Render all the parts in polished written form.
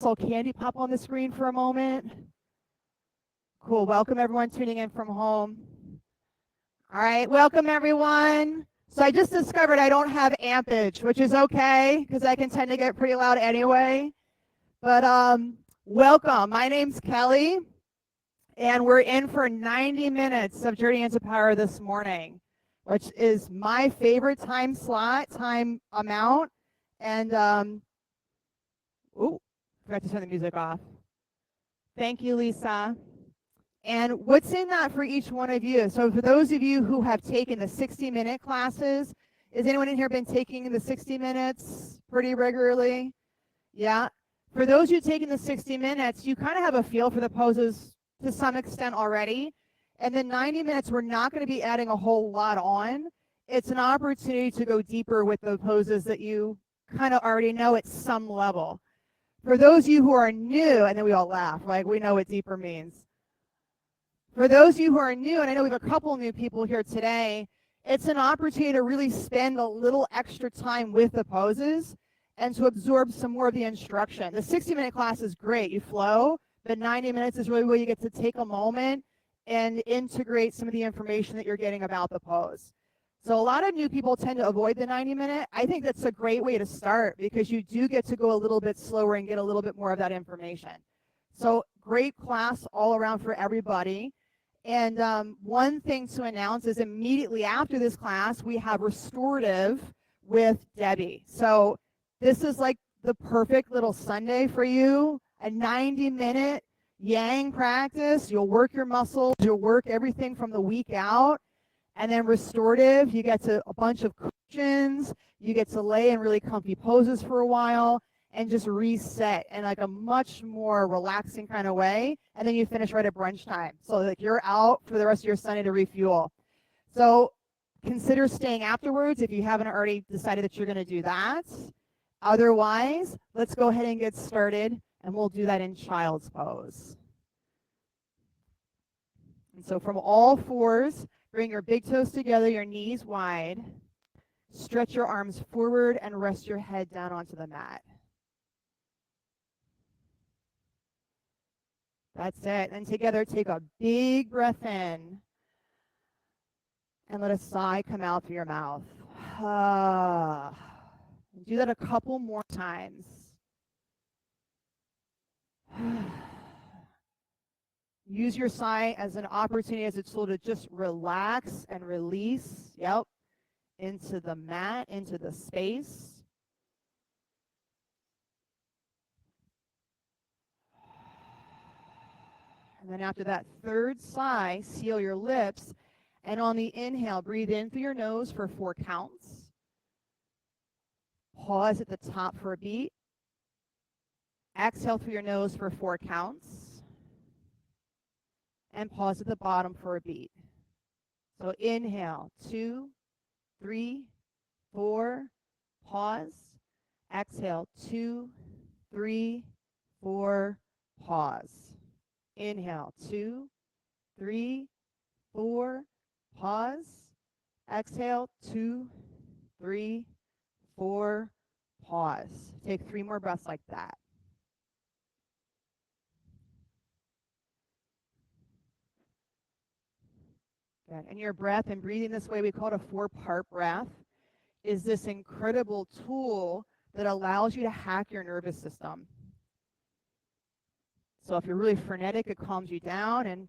little candy pop on the screen for a moment? Cool. Welcome everyone tuning in from home. All right, welcome everyone. So I just discovered I don't have ampage, which is okay because I can tend to get pretty loud anyway. But welcome. My name's Kelly, and we're in for 90 minutes of Journey into Power this morning, which is my favorite time amount. And forgot to turn the music off. Thank you, Lisa. And what's in that for each one of you? So for those of you who have taken the 60-minute classes, has anyone in here been taking the 60 minutes pretty regularly? Yeah. For those who taking the 60 minutes, you kind of have a feel for the poses to some extent already. And then 90 minutes, we're not going to be adding a whole lot on. It's an opportunity to go deeper with the poses that you kind of already know at some level. For those of you who are new, and then we all laugh, like we know what deeper means. For those of you who are new, and I know we have a couple new people here today, it's an opportunity to really spend a little extra time with the poses and to absorb some more of the instruction. The 60-minute class is great. You flow, but 90 minutes is really where you get to take a moment and integrate some of the information that you're getting about the pose. So a lot of new people tend to avoid the 90-minute. I think that's a great way to start because you do get to go a little bit slower and get a little bit more of that information. So great class all around for everybody. And one thing to announce is immediately after this class, we have restorative with Debbie. So this is like the perfect little Sunday for you, a 90-minute yang practice. You'll work your muscles, you'll work everything from the week out. And then restorative, you get to a bunch of cushions, you get to lay in really comfy poses for a while and just reset in like a much more relaxing kind of way. And then you finish right at brunch time. So like you're out for the rest of your Sunday to refuel. So consider staying afterwards if you haven't already decided that you're going to do that. Otherwise, let's go ahead and get started, and we'll do that in child's pose. And so from all fours, bring your big toes together, your knees wide. Stretch your arms forward and rest your head down onto the mat. That's it. And together, take a big breath in and let a sigh come out through your mouth. Do that a couple more times. Use your sigh as an opportunity, as a tool to just relax and release, into the mat, into the space. And then after that third sigh, seal your lips. And on the inhale, breathe in through your nose for 4 counts. Pause at the top for a beat. Exhale through your nose for 4 counts. And pause at the bottom for a beat. So inhale, 2, 3, 4, pause. Exhale, 2, 3, 4, pause. Inhale, 2, 3, 4, pause. Exhale, 2, 3, 4, pause. Take 3 more breaths like that. Good. And your breath and breathing this way, we call it a 4-part breath, is this incredible tool that allows you to hack your nervous system. So if you're really frenetic, it calms you down. And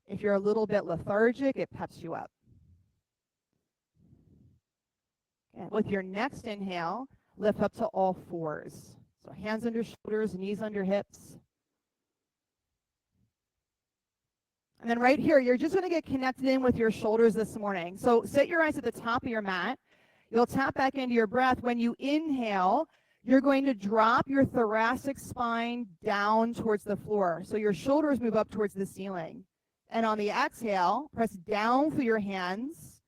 if you're a little bit lethargic, it peps you up. And with your next inhale, lift up to all fours. So hands under shoulders, knees under hips. And then right here, you're just going to get connected in with your shoulders this morning. So set your eyes at the top of your mat. You'll tap back into your breath. When you inhale, you're going to drop your thoracic spine down towards the floor. So your shoulders move up towards the ceiling. And on the exhale, press down through your hands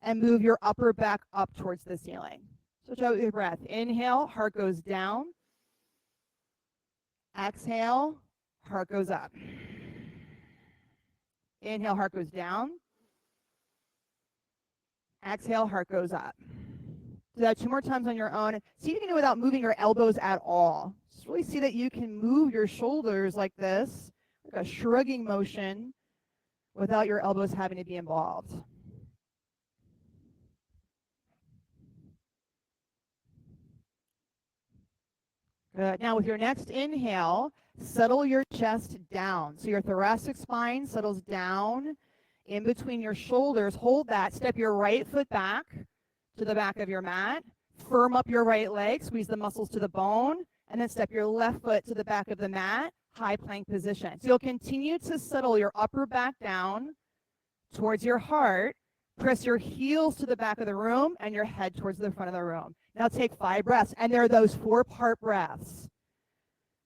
and move your upper back up towards the ceiling. So try with your breath. Inhale, heart goes down. Exhale, heart goes up. Inhale, heart goes down. Exhale, heart goes up. Do that 2 more times on your own. See if you can do it without moving your elbows at all. Just really see that you can move your shoulders like this, like a shrugging motion, without your elbows having to be involved. Good. Now with your next inhale, settle your chest down. So your thoracic spine settles down in between your shoulders. Hold that. Step your right foot back to the back of your mat. Firm up your right leg. Squeeze the muscles to the bone. And then step your left foot to the back of the mat. High plank position. So you'll continue to settle your upper back down towards your heart. Press your heels to the back of the room and your head towards the front of the room. Now take 5 breaths. And there are those 4-part breaths.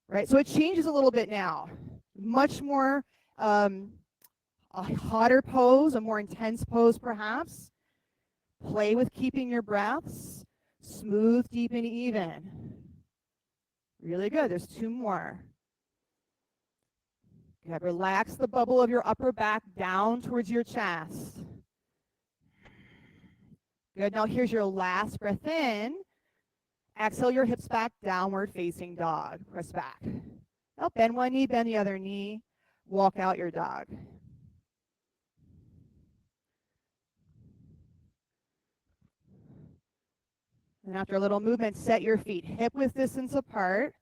Right? So it changes a little bit now. Much more a hotter pose, a more intense pose perhaps. Play with keeping your breaths. Smooth, deep, and even. Really good. There's 2 more. Good. Relax the bubble of your upper back down towards your chest. Good. Now here's your last breath in. Exhale your hips back, downward facing dog. Press back. Now bend one knee, bend the other knee. Walk out your dog. And after a little movement, set your feet hip width distance apart.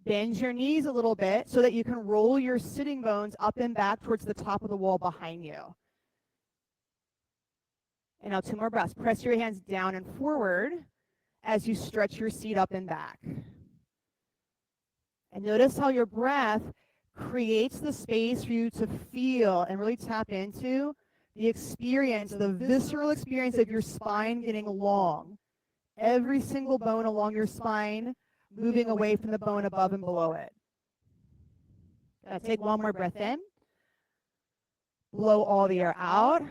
Bend your knees a little bit so that you can roll your sitting bones up and back towards the top of the wall behind you. And now 2 more breaths. Press your hands down and forward as you stretch your seat up and back. And notice how your breath creates the space for you to feel and really tap into the experience, the visceral experience of your spine getting long. Every single bone along your spine moving away from the bone above and below it. Take 1 more breath in. Blow all the air out.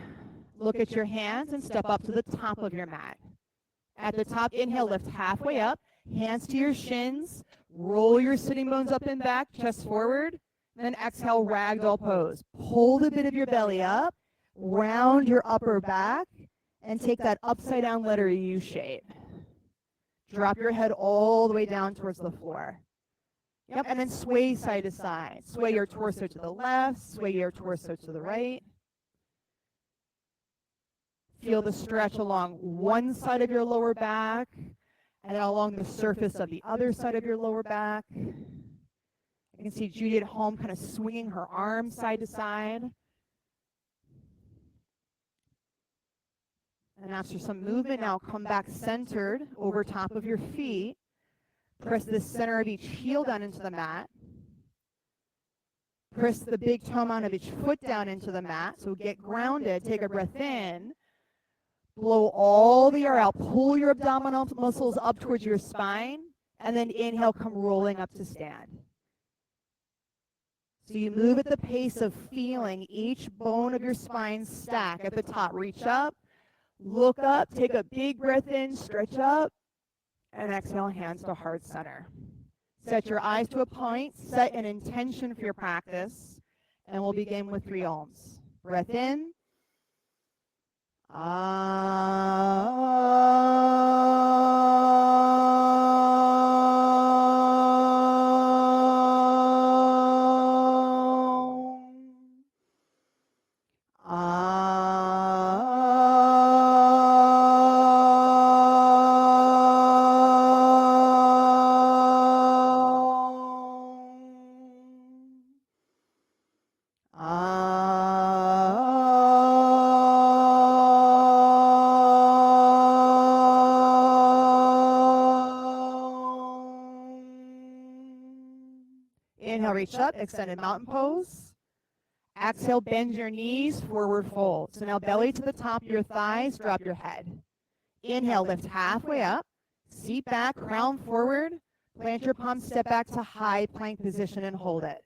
Look at your hands and step up to the top of your mat. At the top, inhale, lift halfway up. Hands to your shins. Roll your sitting bones up and back, chest forward. And then exhale, ragdoll pose. Pull the bit of your belly up. Round your upper back. And take that upside down letter U shape. Drop your head all the way down towards the floor. Yep, and then sway side to side. Sway your torso to the left. Sway your torso to the right. Feel the stretch along one side of your lower back and then along the surface of the other side of your lower back. You can see Judy at home kind of swinging her arms side to side. And after some movement, now come back centered over top of your feet. Press the center of each heel down into the mat. Press the big toe mound of each foot down into the mat. So get grounded. Take a breath in. Blow all the air out. Pull your abdominal muscles up towards your spine. And then inhale, come rolling up to stand. So you move at the pace of feeling each bone of your spine stack at the top. Reach up, look up, take a big breath in, stretch up, and exhale, hands to heart center. Set your eyes to a point, set an intention for your practice, and we'll begin with 3 ohms. Breath in. Inhale, reach up, extended mountain pose. Exhale, bend your knees, forward fold. So now belly to the top of your thighs, drop your head. Inhale, lift halfway up, seat back, crown forward, plant your palms, step back to high plank position and hold it.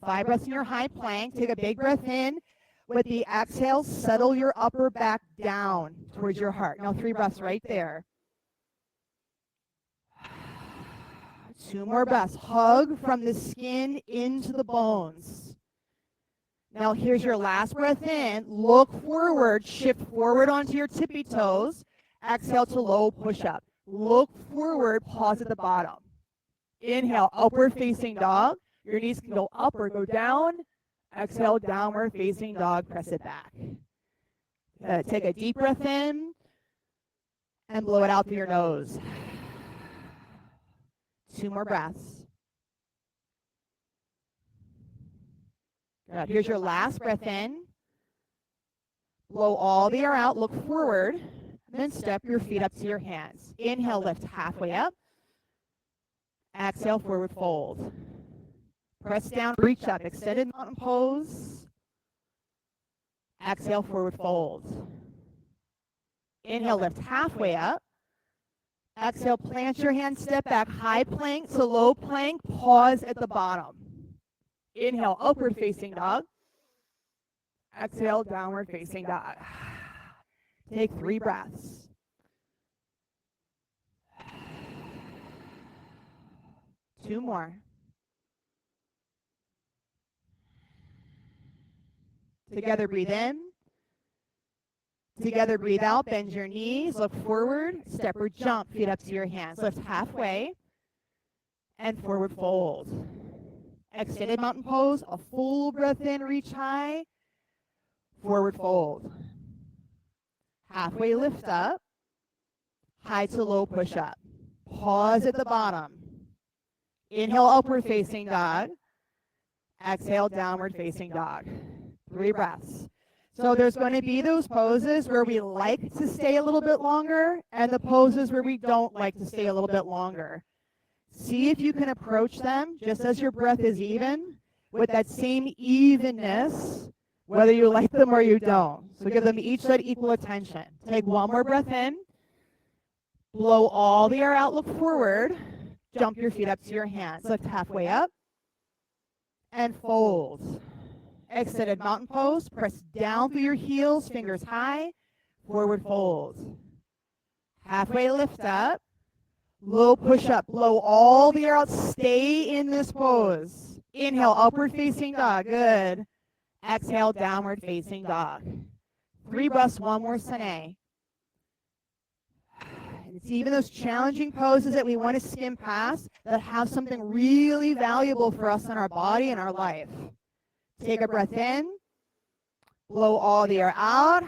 5 breaths in your high plank. Take a big breath in. With the exhale, settle your upper back down towards your heart. Now 3 breaths right there. 2 more breaths. Hug from the skin into the bones. Now here's your last breath in. Look forward, shift forward onto your tippy toes. Exhale to low push-up. Look forward, pause at the bottom. Inhale, upward facing dog. Your knees can go up or go down. Exhale, downward facing dog, press it back. Take a deep breath in and blow it out through your nose. 2 more breaths. Good. Here's your last breath in. Blow all the air out, look forward, and then step your feet up to your hands. Inhale, lift halfway up. Exhale, forward fold. Press down, reach up, extended mountain pose. Exhale, forward fold. Inhale, lift halfway up. Exhale, plant your hands, step back, high plank to low plank, pause at the bottom. Inhale, upward facing dog. Exhale, downward facing dog. Take 3 breaths. Two more. Together, breathe in. Together, breathe out. Bend your knees. Look forward. Step or jump. Feet up to your hands. Lift halfway. And forward fold. Extended mountain pose. A full breath in. Reach high. Forward fold. Halfway lift up. High to low push up. Pause at the bottom. Inhale, upward facing dog. Exhale, downward facing dog. 3 breaths. So there's going to be those poses where we like to stay a little bit longer and the poses where we don't like to stay a little bit longer. See if you can approach them just as your breath is even with that same evenness, whether you like them or you don't. So give them each that equal attention. Take 1 more breath in. Blow all the air out, look forward. Jump your feet up to your hands. Lift halfway up. And fold. Extended mountain pose. Press down through your heels, fingers high. Forward fold. Halfway lift up. Low push up. Blow all the air out. Stay in this pose. Inhale, upward facing dog. Good. Exhale, downward facing dog. 3 breaths, 1 more Sine. It's even those challenging poses that we want to skim past that have something really valuable for us in our body and our life. Take a breath in. Blow all the air out.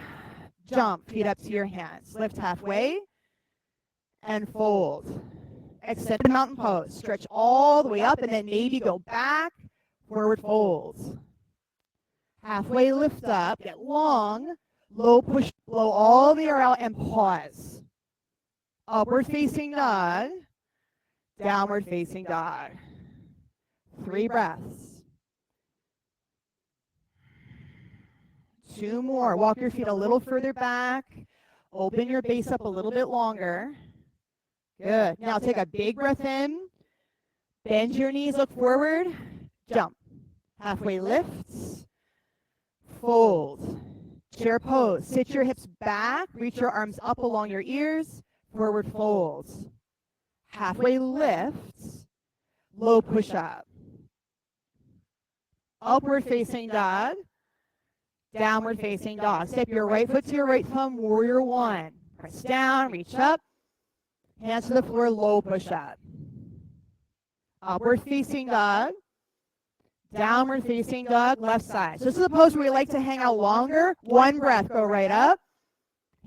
Jump, feet up to your hands. Lift halfway. And fold. Extend the mountain pose. Stretch all the way up and then maybe go back. Forward fold. Halfway lift up. Get long. Low push. Blow all the air out and pause. Upward facing dog. Downward facing dog. 3 breaths. 2 more. Walk your feet a little further back. Open your base up a little bit longer. Good. Now take a big breath in. Bend your knees, look forward. Jump. Halfway lifts. Fold. Chair pose. Sit your hips back. Reach your arms up along your ears. Forward folds. Halfway lifts. Low push up. Upward facing dog. Downward facing dog. Step your right foot to your right thumb. Warrior 1. Press down. Reach up. Hands to the floor. Low push up. Upward facing dog. Downward facing dog. Left side. So this is a pose where we like to hang out longer. 1 breath. Go right up.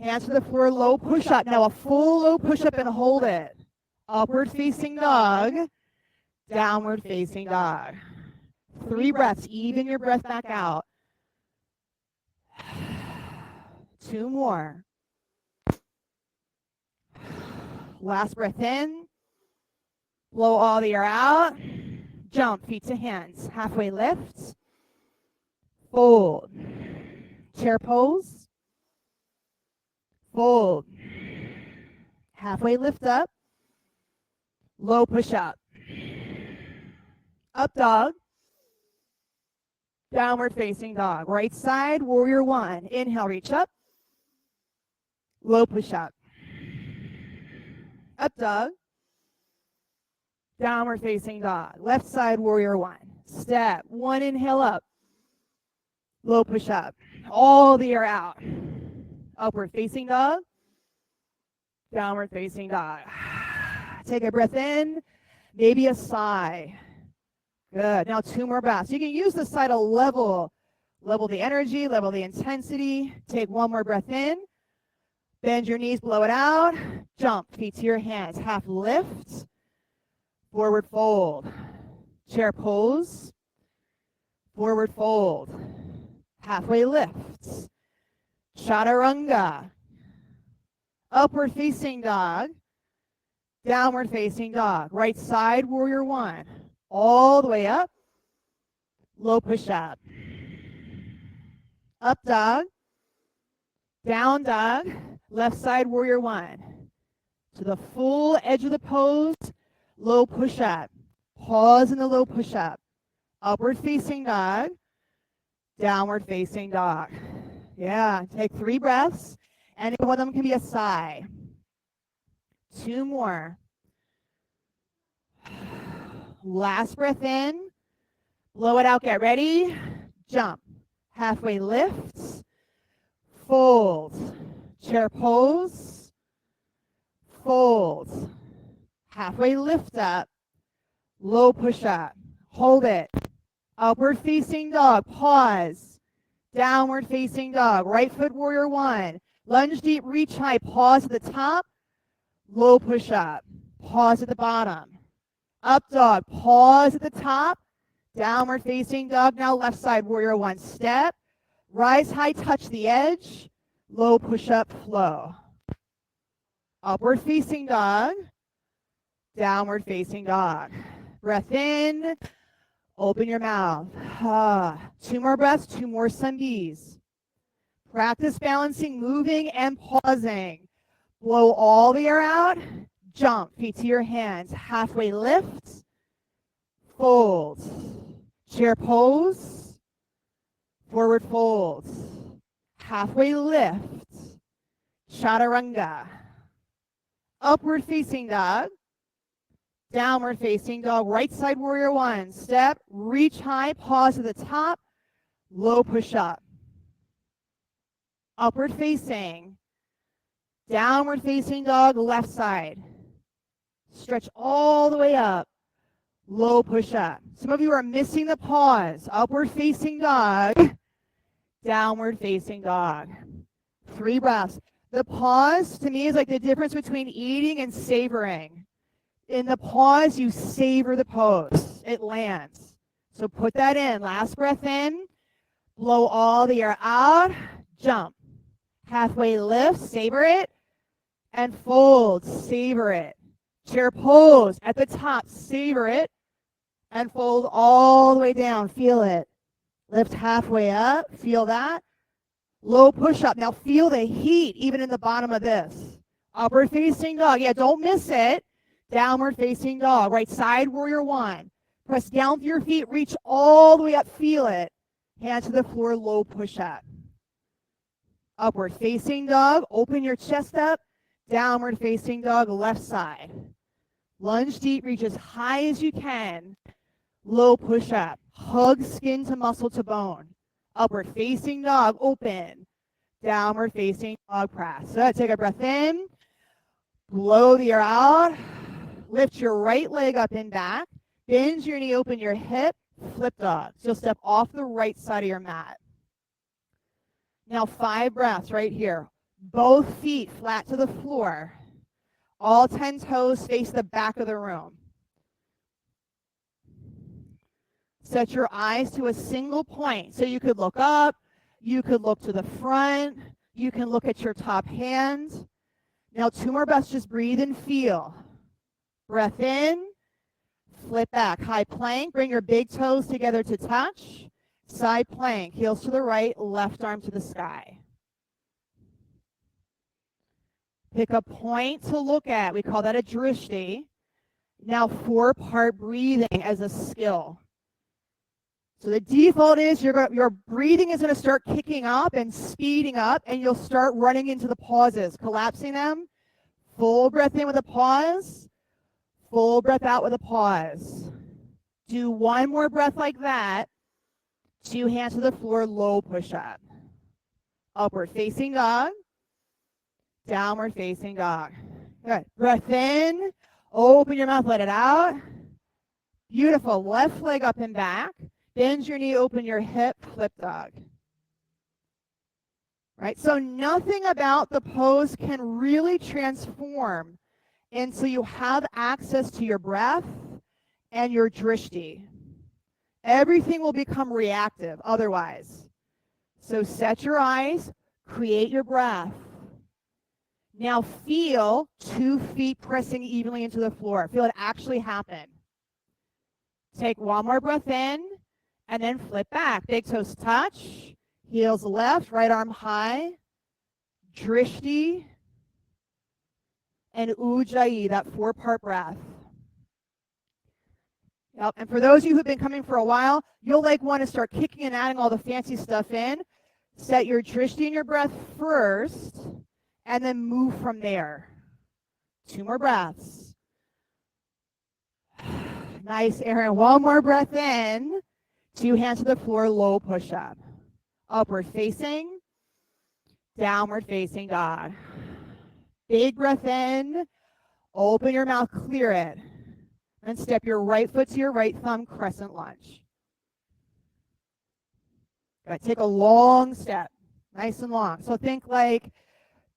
Hands to the floor, low push-up. Now a full low push-up and hold it. Upward facing dog, downward facing dog. 3 breaths, even your breath back out. 2 more. Last breath in. Blow all the air out. Jump, feet to hands. Halfway lift. Fold. Chair pose. Fold. Halfway lift up. Low push up. Up dog. Downward facing dog. Right side, warrior 1. Inhale, reach up. Low push up. Up dog. Downward facing dog. Left side, warrior 1. Step 1, inhale up. Low push-up. All the air out. Upward facing dog. Downward facing dog. Take a breath in. Maybe a sigh. Good. Now 2 more breaths. You can use the sigh to level the energy, level the intensity. Take 1 more breath in. Bend your knees, blow it out. Jump, feet to your hands. Half lift. Forward fold. Chair pose. Forward fold. Halfway lift. Chaturanga. Upward facing dog. Downward facing dog. Right side, warrior 1. All the way up. Low push up. Up dog. Down dog. Left side, warrior 1. To the full edge of the pose. Low push up. Pause in the low push up. Upward facing dog. Downward facing dog. Yeah, take 3 breaths. And one of them can be a sigh. 2 more. Last breath in. Blow it out. Get ready. Jump. Halfway lift. Fold. Chair pose. Fold. Halfway lift up. Low push up. Hold it. Upward facing dog. Pause. Downward facing dog. Right foot warrior 1. Lunge deep, reach high. Pause at the top. Low push up. Pause at the bottom. Up dog. Pause at the top. Downward facing dog. Now left side warrior 1. Step. Rise high, touch the edge. Low push up, flow. Upward facing dog. Downward facing dog. Breath in. Open your mouth. 2 more breaths, 2 more sunbees. Practice balancing, moving, and pausing. Blow all the air out. Jump, feet to your hands. Halfway lift. Fold. Chair pose. Forward fold. Halfway lift. Chaturanga. Upward facing dog. Downward facing dog. Right side warrior 1. Step, reach high, pause at the top. Low push up. Upward facing. Downward facing dog, left side. Stretch all the way up. Low push up. Some of you are missing the pause. Upward facing dog. Downward facing dog. 3 breaths. The pause to me is like the difference between eating and savoring. In the pause, you savor the pose. It lands. So put that in. Last breath in. Blow all the air out. Jump. Halfway lift. Savor it. And fold. Savor it. Chair pose. At the top, savor it. And fold all the way down. Feel it. Lift halfway up. Feel that. Low push up. Now feel the heat even in the bottom of this. Upward facing dog. Yeah, don't miss it. Downward facing dog. Right side warrior 1. Press down through your feet. Reach all the way up. Feel it. Hand to the floor. Low push up. Upward facing dog. Open your chest up. Downward facing dog. Left side. Lunge deep. Reach as high as you can. Low push up. Hug skin to muscle to bone. Upward facing dog. Open. Downward facing dog press. So take a breath in. Blow the air out. Lift your right leg up and back. Bend your knee, open your hip. Flip dog. So you'll step off the right side of your mat. Now 5 breaths right here. Both feet flat to the floor. All 10 toes face the back of the room. Set your eyes to a single point. So you could look up. You could look to the front. You can look at your top hand. Now 2 more breaths. Just breathe and feel. Breath in, flip back, high plank, bring your big toes together to touch, side plank, heels to the right, left arm to the sky. Pick a point to look at, we call that a drishti. Now 4-part breathing as a skill. So the default is your breathing is going to start kicking up and speeding up, and you'll start running into the pauses, collapsing them. Full breath in with a pause. Full breath out with a pause. Do 1 more breath like that. 2 hands to the floor, low push-up. Upward facing dog. Downward facing dog. Good. Breath in. Open your mouth, let it out. Beautiful. Left leg up and back. Bend your knee, open your hip, flip dog. Right? So nothing about the pose can really transform until you have access to your breath and your drishti. Everything will become reactive otherwise. So set your eyes, create your breath. Now feel 2 feet pressing evenly into the floor. Feel it actually happen. Take one more breath in, and then flip back. Big toes touch, heels left, right arm high, drishti, and ujjayi, that 4-part breath. Yep. And for those of you who've been coming for a while, you'll want to start kicking and adding all the fancy stuff in. Set your drishti and your breath first, and then move from there. 2 more breaths. Nice, Aaron. 1 more breath in. 2 hands to the floor, low push-up. Upward facing, downward facing dog. Big breath in. Open your mouth, clear it. And step your right foot to your right thumb, crescent lunge. Good. Take a long step, nice and long. So think like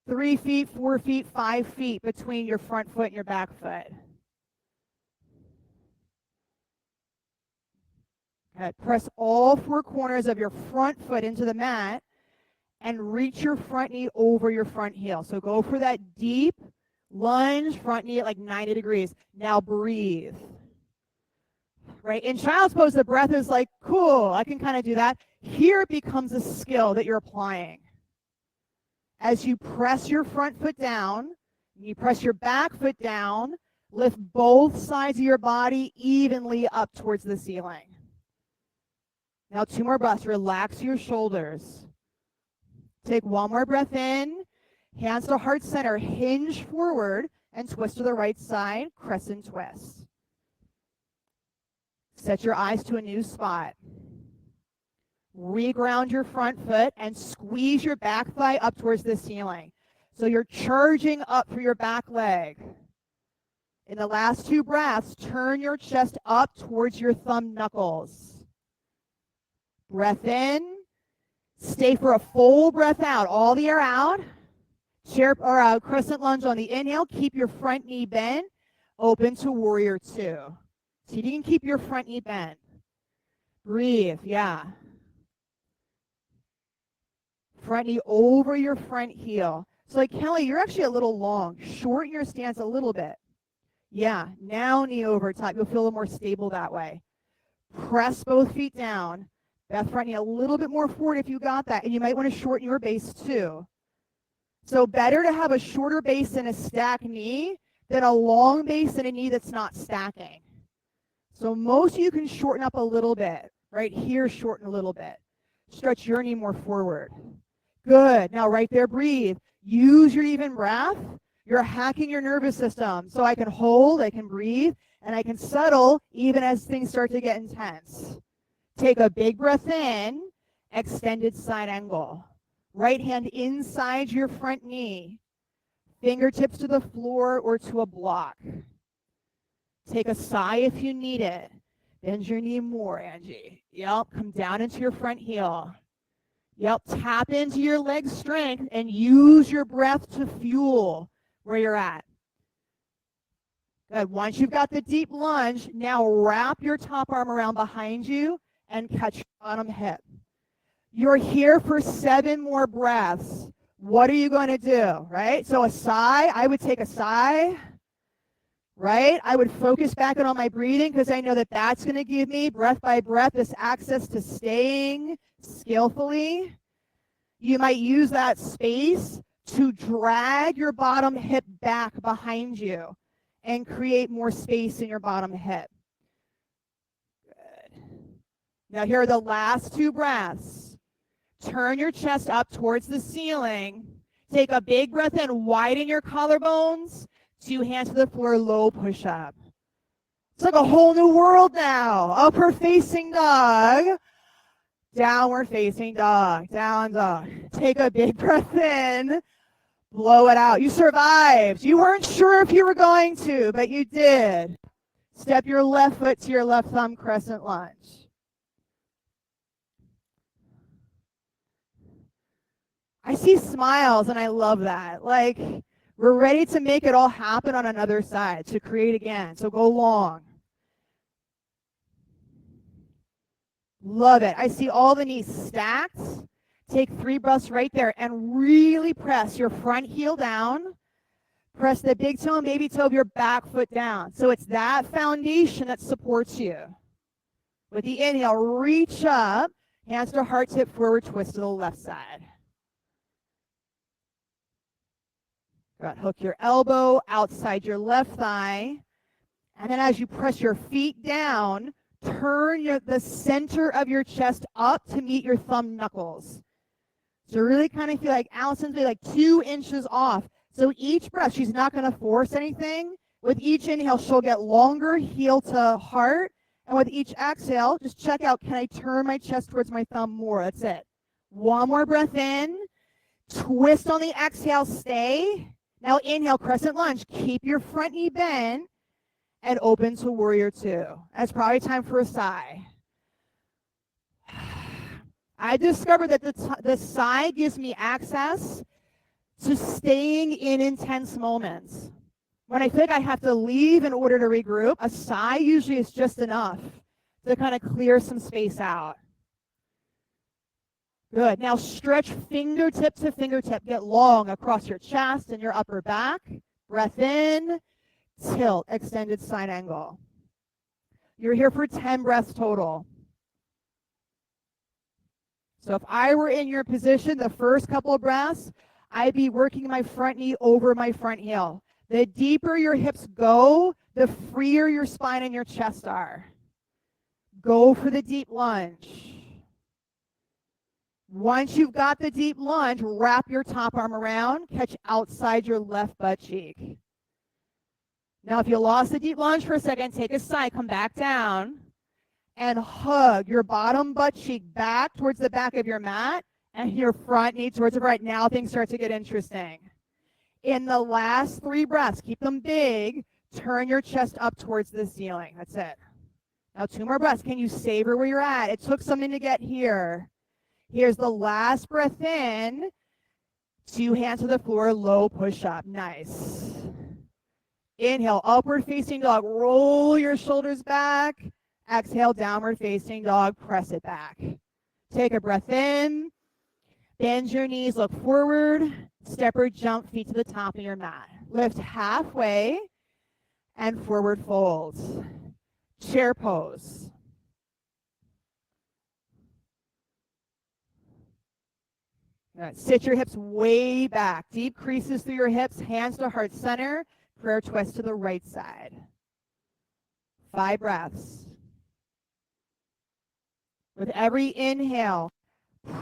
3 feet, 4 feet, 5 feet between your front foot and your back foot. Good. Press all 4 corners of your front foot into the mat and reach your front knee over your front heel. So go for that deep lunge, front knee at like 90 degrees. Now breathe. Right? In child's pose, the breath is like, cool, I can kind of do that. Here it becomes a skill that you're applying. As you press your front foot down, you press your back foot down, lift both sides of your body evenly up towards the ceiling. Now 2 more breaths. Relax your shoulders. Take 1 more breath in. Hands to heart center. Hinge forward and twist to the right side. Crescent twist. Set your eyes to a new spot. Reground your front foot and squeeze your back thigh up towards the ceiling. So you're charging up for your back leg. In the last 2 breaths, turn your chest up towards your thumb knuckles. Breath in. Stay for a full breath out. All the air out. Chair or crescent lunge on the inhale. Keep your front knee bent. Open to warrior 2. See if you can keep your front knee bent. Breathe. Yeah. Front knee over your front heel. So like Kelly, you're actually a little long. Shorten your stance a little bit. Yeah. Now knee over top. You'll feel a little more stable that way. Press both feet down. That front knee a little bit more forward if you got that. And you might want to shorten your base too. So better to have a shorter base and a stacked knee than a long base and a knee that's not stacking. So most of you can shorten up a little bit. Right here, shorten a little bit. Stretch your knee more forward. Good. Now right there, breathe. Use your even breath. You're hacking your nervous system. So I can hold, I can breathe, and I can settle even as things start to get intense. Take a big breath in, extended side angle. Right hand inside your front knee. Fingertips to the floor or to a block. Take a sigh if you need it. Bend your knee more, Angie. Yep, come down into your front heel. Yep, tap into your leg strength and use your breath to fuel where you're at. Good. Once you've got the deep lunge, now wrap your top arm around behind you and catch your bottom hip. You're here for 7 more breaths. What are you going to do, right? So a sigh, I would take a sigh, right? I would focus back on my breathing because I know that that's going to give me, breath by breath, this access to staying skillfully. You might use that space to drag your bottom hip back behind you and create more space in your bottom hip. Good. Now here are the last 2 breaths. Turn your chest up towards the ceiling. Take a big breath in, widen your collarbones. 2 hands to the floor, low push-up. It's like a whole new world now. Upper facing dog. Downward facing dog, down dog. Take a big breath in, blow it out. You survived. You weren't sure if you were going to, but you did. Step your left foot to your left thumb, crescent lunge. I see smiles and I love that. Like, we're ready to make it all happen on another side, to create again. So go long. Love it. I see all the knees stacked. Take 3 breaths right there and really press your front heel down. Press the big toe and baby toe of your back foot down. So it's that foundation that supports you. With the inhale, reach up, hands to heart, tip forward, twist to the left side. Good. Hook your elbow outside your left thigh. And then as you press your feet down, turn the center of your chest up to meet your thumb knuckles. So really kind of feel like Allison's like 2 inches off. So each breath, she's not going to force anything. With each inhale, she'll get longer, heel to heart. And with each exhale, just check out, can I turn my chest towards my thumb more? That's it. 1 more breath in. Twist on the exhale, stay. Now inhale, crescent lunge. Keep your front knee bent and open to warrior 2. That's probably time for a sigh. I discovered that the sigh gives me access to staying in intense moments. When I think I have to leave in order to regroup, a sigh usually is just enough to kind of clear some space out. Good. Now stretch fingertip to fingertip. Get long across your chest and your upper back. Breath in, tilt, extended side angle. You're here for 10 breaths total. So if I were in your position, the first couple of breaths, I'd be working my front knee over my front heel. The deeper your hips go, the freer your spine and your chest are. Go for the deep lunge. Once you've got the deep lunge, wrap your top arm around, catch outside your left butt cheek. Now, if you lost the deep lunge for a second, take a sigh, come back down, and hug your bottom butt cheek back towards the back of your mat and your front knee towards the right. Now things start to get interesting. In the last 3 breaths, keep them big, turn your chest up towards the ceiling. That's it. Now 2 more breaths. Can you savor where you're at? It took something to get here. Here's the last breath in. 2 hands to the floor, low push-up. Nice. Inhale, upward facing dog. Roll your shoulders back. Exhale, downward facing dog. Press it back. Take a breath in. Bend your knees, look forward. Step or jump feet to the top of your mat. Lift halfway and forward fold. Chair pose. Good. Sit your hips way back. Deep creases through your hips, hands to heart center. Prayer twist to the right side. 5 breaths. With every inhale,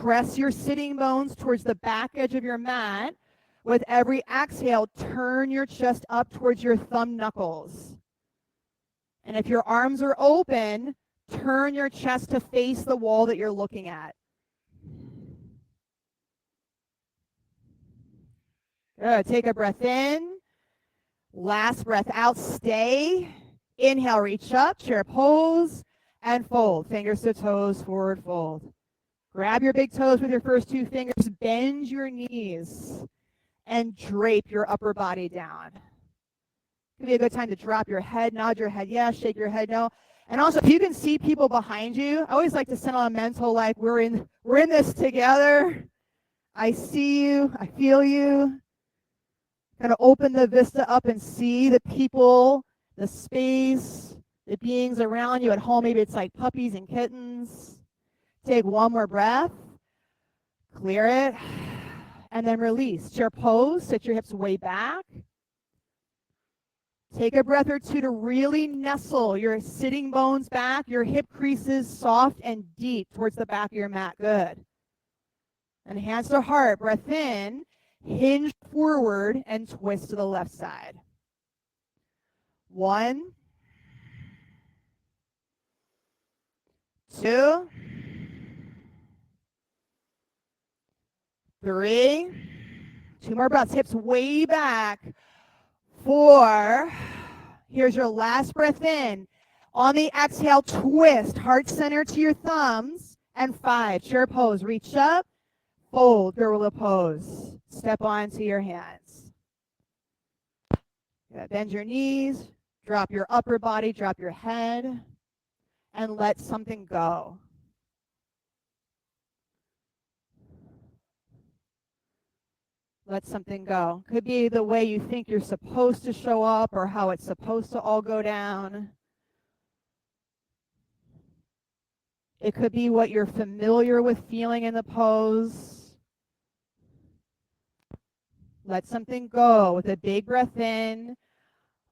press your sitting bones towards the back edge of your mat. With every exhale, turn your chest up towards your thumb knuckles. And if your arms are open, turn your chest to face the wall that you're looking at. Good. Take a breath in. Last breath out. Stay. Inhale, reach up, chair pose, and fold. Fingers to toes, forward fold. Grab your big toes with your first 2 fingers. Bend your knees and drape your upper body down. Could be a good time to drop your head, nod your head yes, shake your head no. And also, if you can see people behind you, I always like to send on a mental like, we're in this together. I see you, I feel you. Kind of open the vista up and see the people, the space, the beings around you at home. Maybe it's like puppies and kittens. Take 1 more breath. Clear it. And then release. Chair pose. Sit your hips way back. Take a breath or 2 to really nestle your sitting bones back, your hip creases soft and deep towards the back of your mat. Good. And hands to heart. Breath in. Hinge forward and twist to the left side. 1, 2, 3. 2 more breaths. Hips way back. 4. Here's your last breath in. On the exhale, twist. Heart center to your thumbs. And 5. Chair pose. Reach up. Fold. Gorilla pose. Step onto your hands. Bend your knees. Drop your upper body. Drop your head. And let something go. Let something go. Could be the way you think you're supposed to show up or how it's supposed to all go down. It could be what you're familiar with feeling in the pose. Let something go with a big breath in.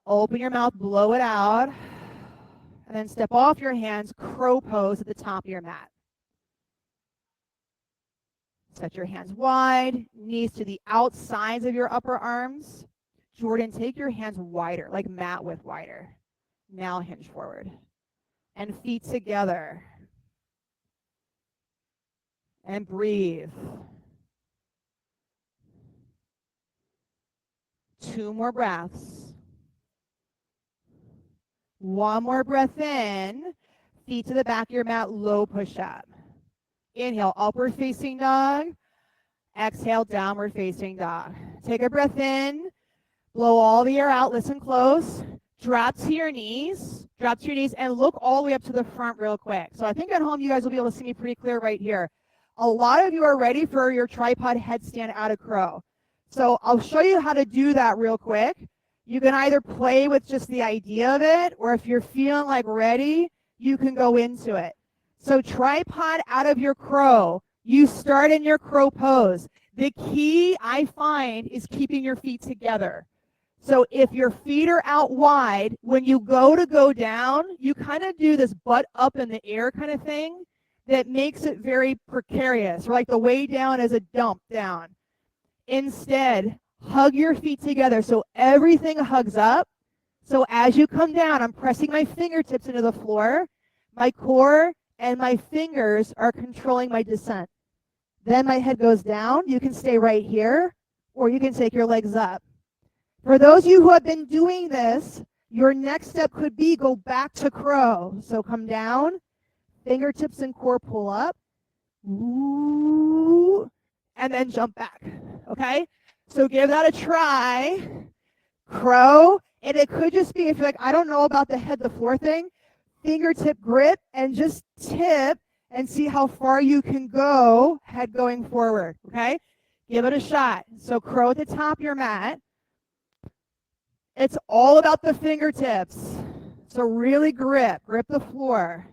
Open your mouth, blow it out. And then step off your hands, crow pose at the top of your mat. Set your hands wide, knees to the outsides of your upper arms. Jordan, take your hands wider, like mat width wider. Now hinge forward. And feet together. And breathe. 2 more breaths. 1 more breath in. Feet to the back of your mat, low push-up. Inhale, upward facing dog. Exhale, downward facing dog. Take a breath in. Blow all the air out. Listen close. Drop to your knees. Drop to your knees and look all the way up to the front real quick. So I think at home you guys will be able to see me pretty clear right here. A lot of you are ready for your tripod headstand out of crow. So I'll show you how to do that real quick. You can either play with just the idea of it, or if you're feeling like ready, you can go into it. So tripod out of your crow. You start in your crow pose. The key, I find, is keeping your feet together. So if your feet are out wide, when you go down, you kind of do this butt up in the air kind of thing that makes it very precarious, or like the way down is a dump down. Instead, hug your feet together so everything hugs up. So as you come down, I'm pressing my fingertips into the floor. My core and my fingers are controlling my descent. Then my head goes down. You can stay right here, or you can take your legs up. For those of you who have been doing this, your next step could be go back to crow. So come down, fingertips and core pull up, ooh, and then jump back, okay? So give that a try. Crow, and it could just be, if you're like, I don't know about the head to floor thing, fingertip grip and just tip and see how far you can go, head going forward, okay? Give it a shot. So crow at the top of your mat. It's all about the fingertips. So really grip the floor.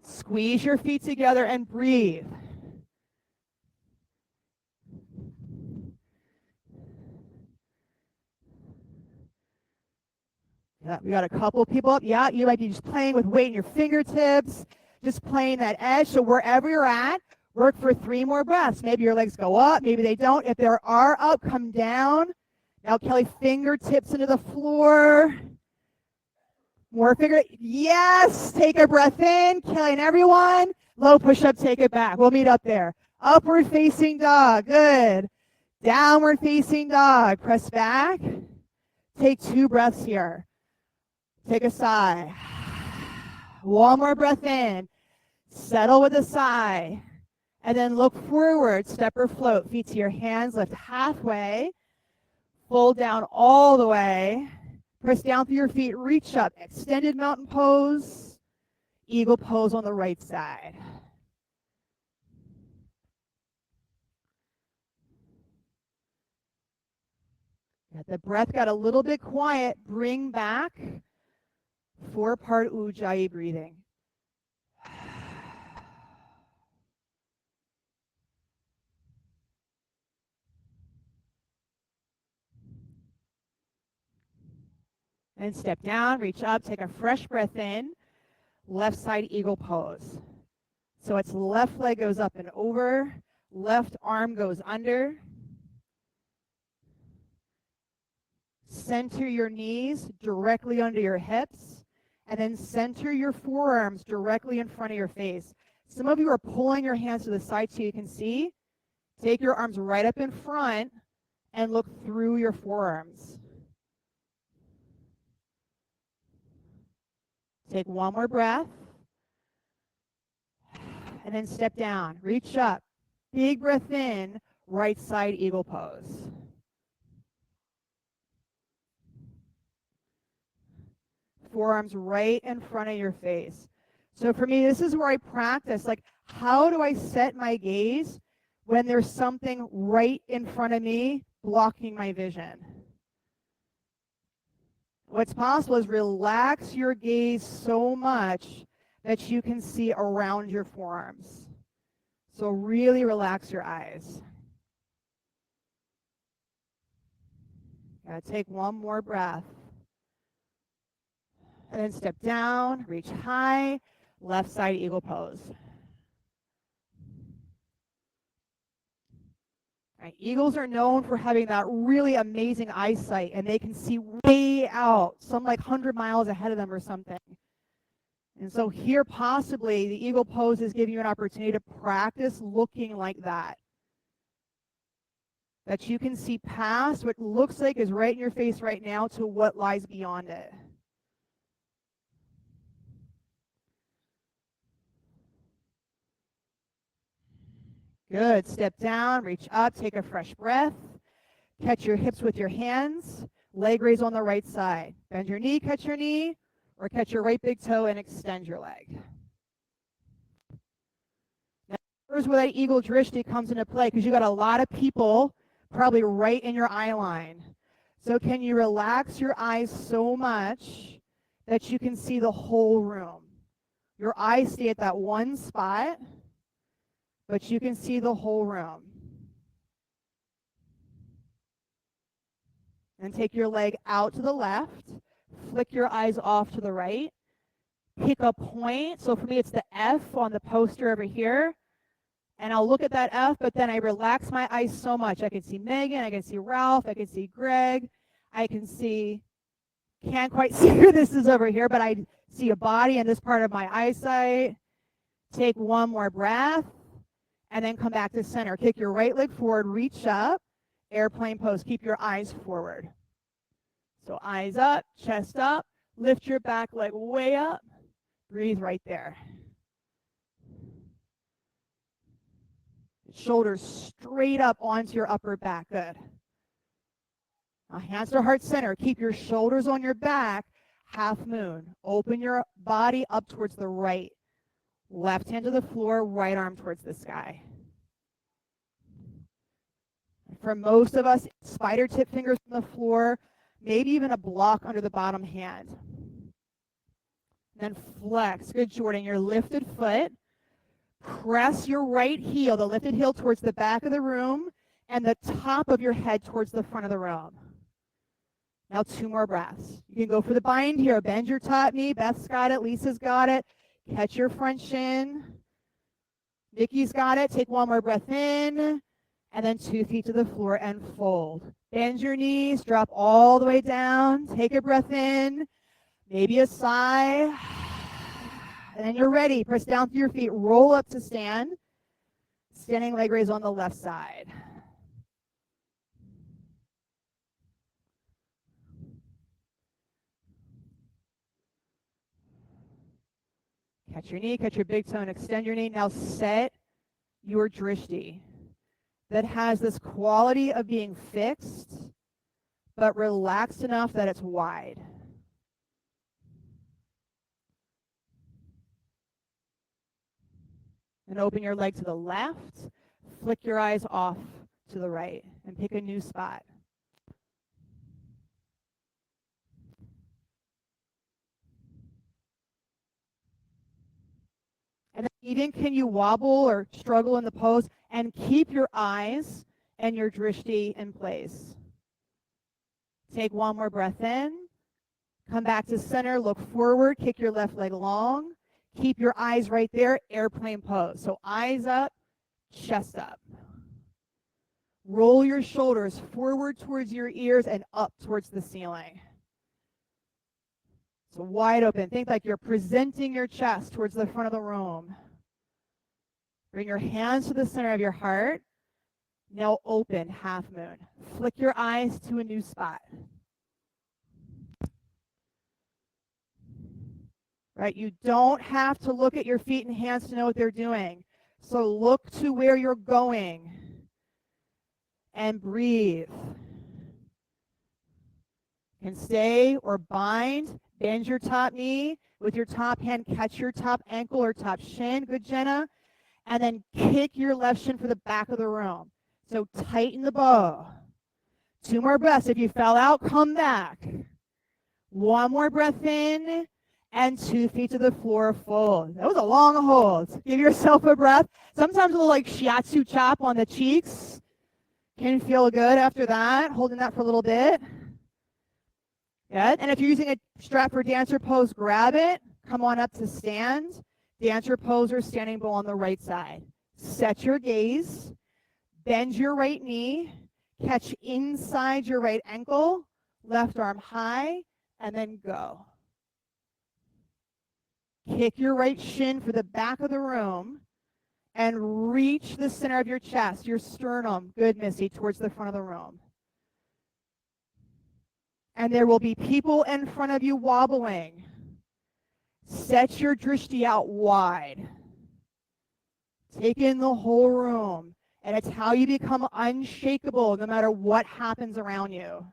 Squeeze your feet together and breathe. Yeah, we got a couple people up. Yeah, you might be just playing with weight in your fingertips, just playing that edge. So wherever you're at, work for 3 more breaths. Maybe your legs go up, maybe they don't. If they are up, come down. Now, Kelly, fingertips into the floor. More yes, take a breath in. Kelly and everyone, low push-up, take it back. We'll meet up there. Upward facing dog, good. Downward facing dog, press back. Take 2 breaths here. Take a sigh. 1 more breath in. Settle with a sigh. And then look forward, step or float. Feet to your hands, lift halfway. Fold down all the way. Press down through your feet, reach up. Extended mountain pose. Eagle pose on the right side. The breath got a little bit quiet. Bring back 4-part Ujjayi breathing. And step down, reach up, take a fresh breath in. Left side eagle pose. So it's left leg goes up and over, left arm goes under. Center your knees directly under your hips, and then center your forearms directly in front of your face. Some of you are pulling your hands to the side so you can see. Take your arms right up in front and look through your forearms. Take one more breath. And then step down. Reach up. Big breath in, right side eagle pose. Forearms right in front of your face. So for me, this is where I practice, like, how do I set my gaze when there's something right in front of me blocking my vision? What's possible is relax your gaze so much that you can see around your forearms. So really relax your eyes. Take one more breath. And then step down, reach high, left side eagle pose. Right, eagles are known for having that really amazing eyesight, and they can see way out, some like 100 miles ahead of them or something. And so here, possibly, the eagle pose is giving you an opportunity to practice looking like that. That you can see past what looks like is right in your face right now to what lies beyond it. Good. Step down, reach up, take a fresh breath. Catch your hips with your hands. Leg raise on the right side. Bend your knee, catch your knee, or catch your right big toe and extend your leg. Now, here's where that eagle drishti comes into play, because you got a lot of people probably right in your eye line. So can you relax your eyes so much that you can see the whole room? Your eyes stay at that one spot, but you can see the whole room. And take your leg out to the left, flick your eyes off to the right, pick a point. So for me, it's the F on the poster over here. And I'll look at that F, but then I relax my eyes so much. I can see Megan, I can see Ralph, I can see Greg, I can see, can't quite see who this is over here, but I see a body in this part of my eyesight. Take one more breath, and then come back to center. Kick your right leg forward, reach up, airplane pose. Keep your eyes forward. So eyes up, chest up, lift your back leg way up, breathe right there. Shoulders straight up onto your upper back, good. Now hands to heart center, keep your shoulders on your back, half moon. Open your body up towards the right. Left hand to the floor, right arm towards the sky. For most of us, spider tip fingers on the floor, maybe even a block under the bottom hand. Then flex, good Jordan, your lifted foot. Press your right heel, the lifted heel, towards the back of the room and the top of your head towards the front of the room. Now 2 more breaths. You can go for the bind here. Bend your top knee. Beth's got it. Lisa's got it. Catch your front shin. Nikki's got it. Take 1 more breath in. And then 2 feet to the floor and fold. Bend your knees. Drop all the way down. Take a breath in. Maybe a sigh. And then you're ready. Press down through your feet. Roll up to stand. Standing leg raise on the left side. Catch your knee, catch your big toe, and extend your knee. Now set your drishti that has this quality of being fixed, but relaxed enough that it's wide. And open your leg to the left, flick your eyes off to the right, and pick a new spot. And then even can you wobble or struggle in the pose and keep your eyes and your drishti in place. Take 1 more breath in. Come back to center, look forward, kick your left leg long. Keep your eyes right there, airplane pose. So eyes up, chest up. Roll your shoulders forward towards your ears and up towards the ceiling. So wide open. Think like you're presenting your chest towards the front of the room. Bring your hands to the center of your heart. Now open, half moon. Flick your eyes to a new spot. Right? You don't have to look at your feet and hands to know what they're doing. So look to where you're going and breathe. Can stay or bind. Bend your top knee. With your top hand, catch your top ankle or top shin. Good, Jenna. And then kick your left shin for the back of the room. So tighten the bow. 2 more breaths. If you fell out, come back. 1 more breath in, and 2 feet to the floor, fold. That was a long hold. Give yourself a breath. Sometimes a little like shiatsu chop on the cheeks can feel good after that. Holding that for a little bit. Good. And if you're using a strap for dancer pose, grab it. Come on up to stand. Dancer pose or standing bow on the right side. Set your gaze. Bend your right knee. Catch inside your right ankle. Left arm high. And then go. Kick your right shin for the back of the room. And reach the center of your chest, your sternum. Good, Missy, towards the front of the room. And there will be people in front of you wobbling. Set your drishti out wide. Take in the whole room. And it's how you become unshakable no matter what happens around you.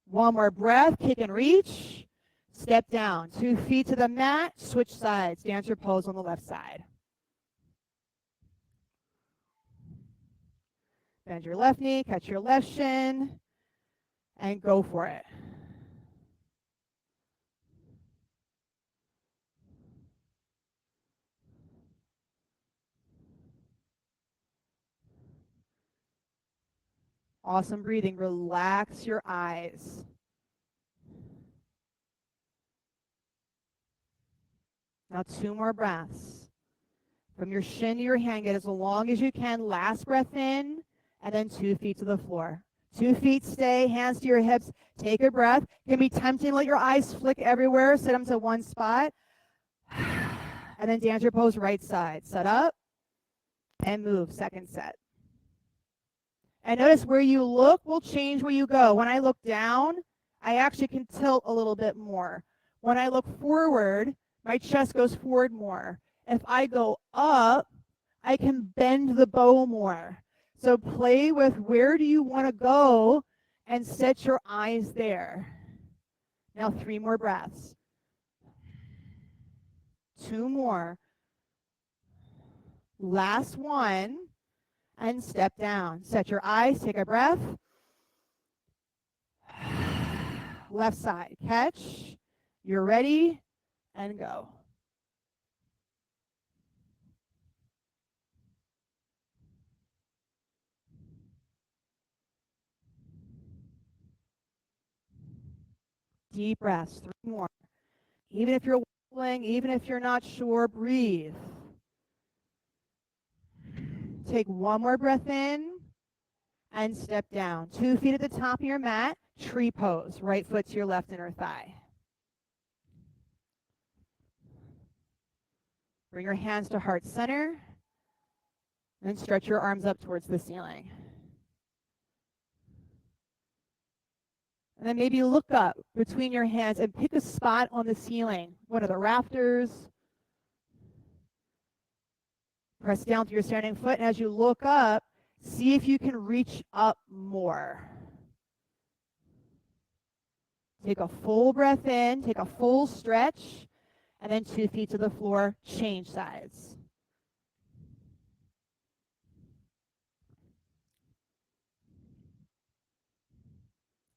1 more breath, kick and reach. Step down. 2 feet to the mat, switch sides. Dancer pose on the left side. Bend your left knee, catch your left shin, and go for it. Awesome breathing. Relax your eyes. Now 2 more breaths. From your shin to your hand, get as long as you can. Last breath in, and then 2 feet to the floor. 2 feet stay, hands to your hips. Take a breath. It can be tempting to let your eyes flick everywhere. Set them to one spot. And then dancer pose right side. Set up and move. Second set. And notice where you look will change where you go. When I look down, I actually can tilt a little bit more. When I look forward, my chest goes forward more. If I go up, I can bend the bow more. So play with where do you want to go and set your eyes there. Now 3 more breaths. 2 more. Last one. And step down. Set your eyes. Take a breath. Left side. Catch. You're ready. And go. Deep breaths. 3 more. Even if you're wobbling, even if you're not sure, breathe. Take 1 more breath in and step down. 2 feet at the top of your mat. Tree pose. Right foot to your left inner thigh. Bring your hands to heart center. And stretch your arms up towards the ceiling. And then maybe look up between your hands and pick a spot on the ceiling. One of the rafters. Press down to your standing foot. And as you look up, see if you can reach up more. Take a full breath in. Take a full stretch. And then 2 feet to the floor. Change sides.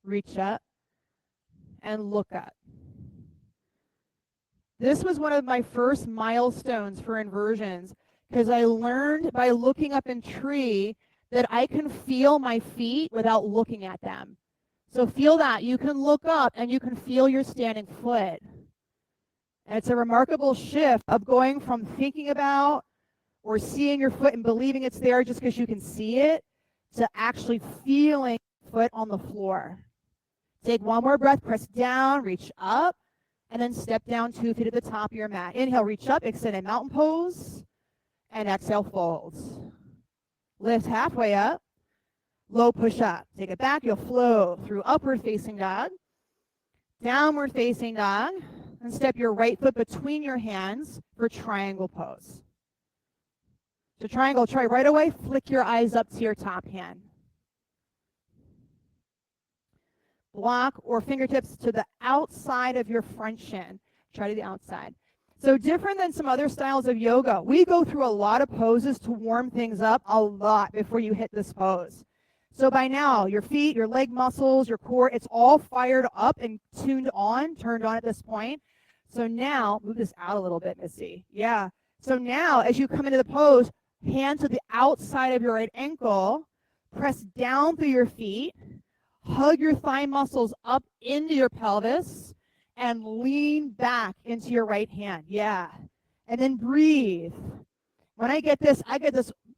Reach up and look up. This was one of my first milestones for inversions because I learned by looking up in tree that I can feel my feet without looking at them. So feel that. You can look up and you can feel your standing foot. And it's a remarkable shift of going from thinking about or seeing your foot and believing it's there just because you can see it to actually feeling your foot on the floor. Take 1 more breath, press down, reach up, and then step down 2 feet at the top of your mat. Inhale, reach up, extended mountain pose. And exhale, folds. Lift halfway up. Low push up. Take it back. You'll flow through upward facing dog, downward facing dog, and step your right foot between your hands for triangle pose. So triangle, try right away. Flick your eyes up to your top hand. Block or fingertips to the outside of your front shin. Try to the outside. So different than some other styles of yoga, we go through a lot of poses to warm things up a lot before you hit this pose. So by now, your feet, your leg muscles, your core, it's all fired up and turned on at this point. So now, move this out a little bit, Missy. Yeah. So now, as you come into the pose, hand to the outside of your right ankle, press down through your feet, hug your thigh muscles up into your pelvis, and lean back into your right hand. Yeah. And then breathe. When I get this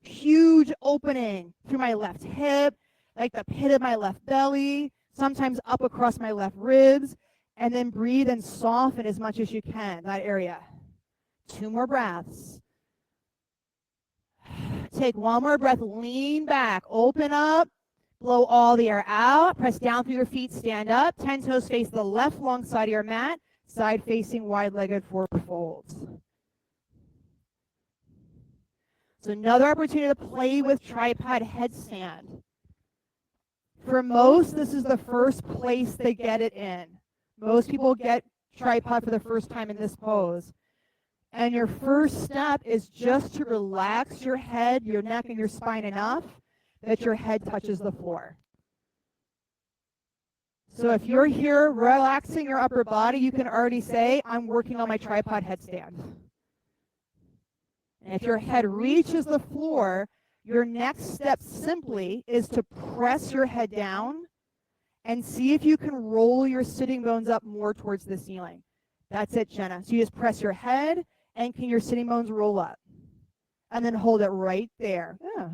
huge opening through my left hip, like the pit of my left belly, sometimes up across my left ribs, and then breathe and soften as much as you can, that area. 2 more breaths. Take 1 more breath, lean back, open up, blow all the air out, press down through your feet, stand up, 10 toes face the left long side of your mat, side facing wide-legged forward folds. So another opportunity to play with tripod headstand. For most, this is the first place they get it in. Most people get tripod for the first time in this pose. And your first step is just to relax your head, your neck, and your spine enough that your head touches the floor. So if you're here relaxing your upper body, you can already say, I'm working on my tripod headstand. And if your head reaches the floor, your next step simply is to press your head down and see if you can roll your sitting bones up more towards the ceiling. That's it, Jenna. So you just press your head, and can your sitting bones roll up? And then hold it right there. Yeah.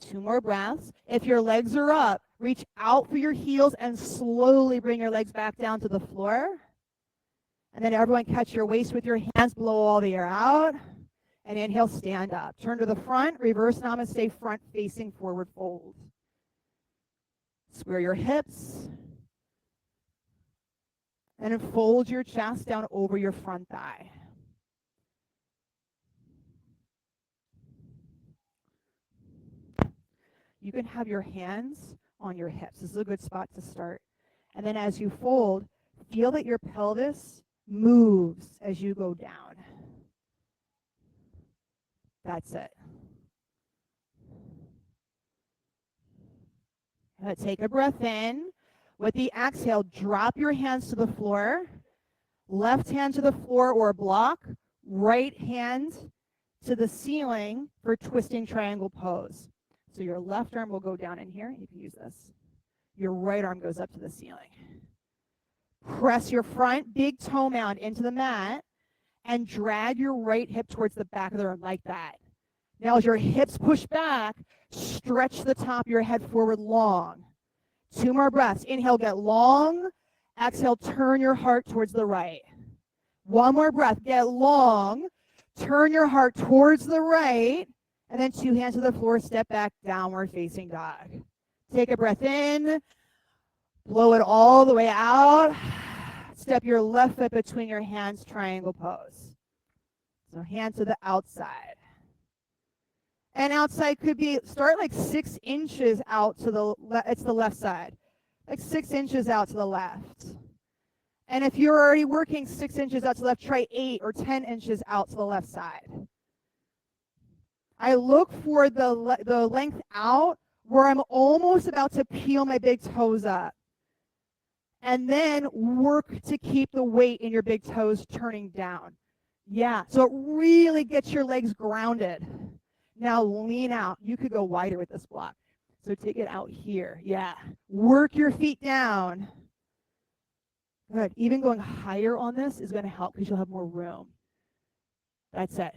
2 more breaths. If your legs are up, reach out for your heels and slowly bring your legs back down to the floor. And then everyone catch your waist with your hands, blow all the air out. And inhale, stand up. Turn to the front, reverse namaste, front facing forward fold. Square your hips. And then fold your chest down over your front thigh. You can have your hands on your hips. This is a good spot to start. And then as you fold, feel that your pelvis moves as you go down. That's it. Take a breath in. With the exhale, drop your hands to the floor. Left hand to the floor or block. Right hand to the ceiling for twisting triangle pose. So your left arm will go down in here. You can use this. Your right arm goes up to the ceiling. Press your front big toe mound into the mat and drag your right hip towards the back of the room like that. Now as your hips push back, stretch the top of your head forward long. 2 more breaths. Inhale, get long. Exhale, turn your heart towards the right. 1 more breath. Get long. Turn your heart towards the right. And then 2 hands to the floor. Step back, downward facing dog. Take a breath in. Blow it all the way out. Step your left foot between your hands, triangle pose. So hand to the outside. And outside could be, start like 6 inches out to the left. It's the left side. Like 6 inches out to the left. And if you're already working 6 inches out to the left, try 8 or 10 inches out to the left side. I look for the length out where I'm almost about to peel my big toes up. And then work to keep the weight in your big toes turning down. Yeah, so it really gets your legs grounded. Now lean out. You could go wider with this block. So take it out here. Yeah. Work your feet down. Good. Even going higher on this is going to help because you'll have more room. That's it.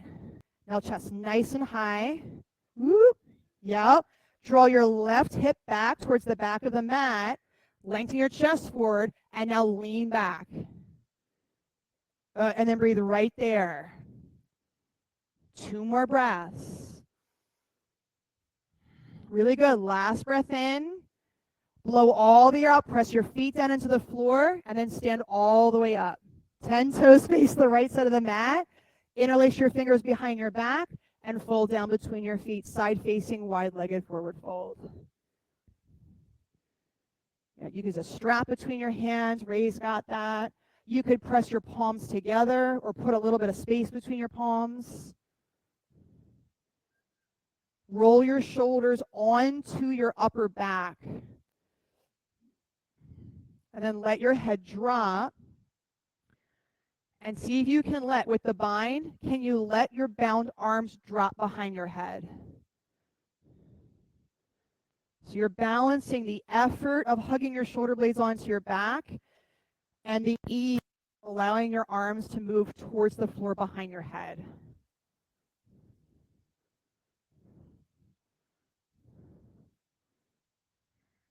Now chest nice and high. Woo. Yep. Draw your left hip back towards the back of the mat. Lengthen your chest forward. And now lean back. And then breathe right there. 2 more breaths. Really good. Last breath in. Blow all the air out. Press your feet down into the floor and then stand all the way up. 10 toes face the right side of the mat. Interlace your fingers behind your back and fold down between your feet, side facing, wide-legged forward fold. Yeah, you can use a strap between your hands. Ray's got that. You could press your palms together or put a little bit of space between your palms. Roll your shoulders onto your upper back. And then let your head drop. And see if you can with the bind, can you let your bound arms drop behind your head? So you're balancing the effort of hugging your shoulder blades onto your back and the ease of allowing your arms to move towards the floor behind your head.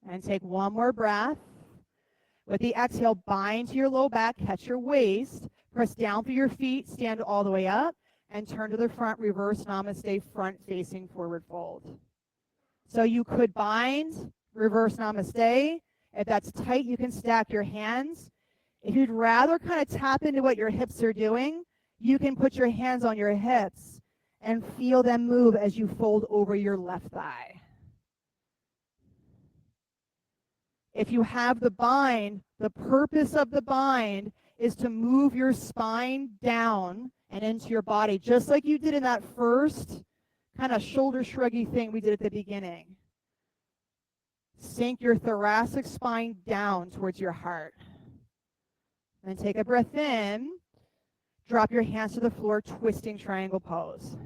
And take one more breath. With the exhale, bind to your low back, catch your waist, press down through your feet, stand all the way up, and turn to the front, reverse namaste, front facing forward fold. So you could bind, reverse namaste. If that's tight, you can stack your hands. If you'd rather kind of tap into what your hips are doing, you can put your hands on your hips and feel them move as you fold over your left thigh. If you have the bind, the purpose of the bind is to move your spine down and into your body, just like you did in that first kind of shoulder shruggy thing we did at the beginning. Sink your thoracic spine down towards your heart. And then take a breath in. Drop your hands to the floor, twisting triangle pose.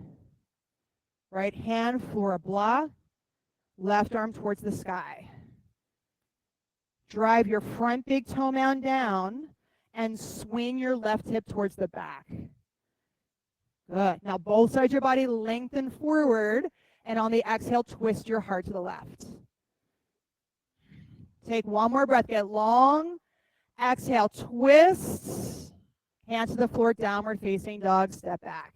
Right hand, floor block. Left arm towards the sky. Drive your front big toe mound down and swing your left hip towards the back. Good. Now both sides of your body lengthen forward, and on the exhale, twist your heart to the left. Take one more breath. Get long. Exhale, twist. Hands to the floor, downward facing dog, step back.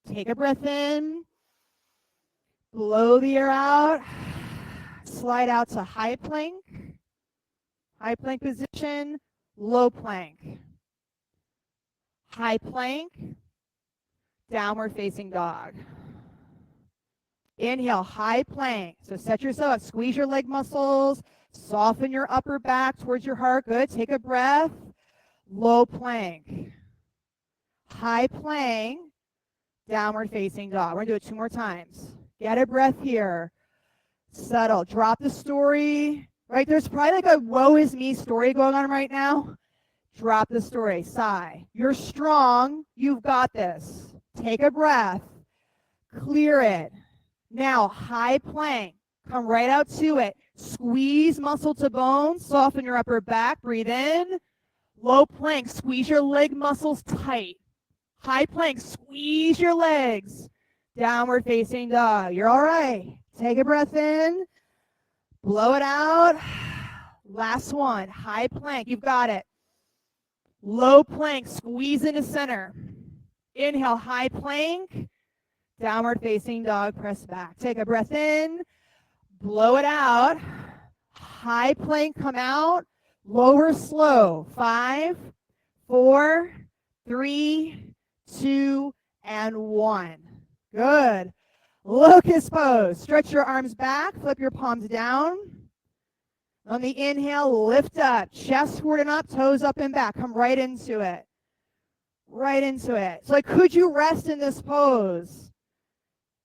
Take a breath in. Blow the air out. Slide out to high plank. High plank position, low plank. High plank, downward facing dog. Inhale, high plank. So set yourself up, squeeze your leg muscles, soften your upper back towards your heart. Good. Take a breath. Low plank. High plank, downward facing dog. We're going to do it 2 more times. Get a breath here. Settle. Drop the story. Right? There's probably like a woe is me story going on right now. Drop the story. Sigh. You're strong. You've got this. Take a breath. Clear it. Now, high plank. Come right out to it. Squeeze muscle to bone. Soften your upper back. Breathe in. Low plank. Squeeze your leg muscles tight. High plank. Squeeze your legs. Downward facing dog. You're all right. Take a breath in. Blow it out. Last one. High plank. You've got it. Low plank. Squeeze into center. Inhale. High plank. Downward facing dog. Press back. Take a breath in. Blow it out. High plank. Come out. Lower slow. 5, 4, 3, 2, and 1. Good. Locust pose. Stretch your arms back. Flip your palms down. On the inhale, lift up. Chest forward and up. Toes up and back. Come right into it. Right into it. So could you rest in this pose?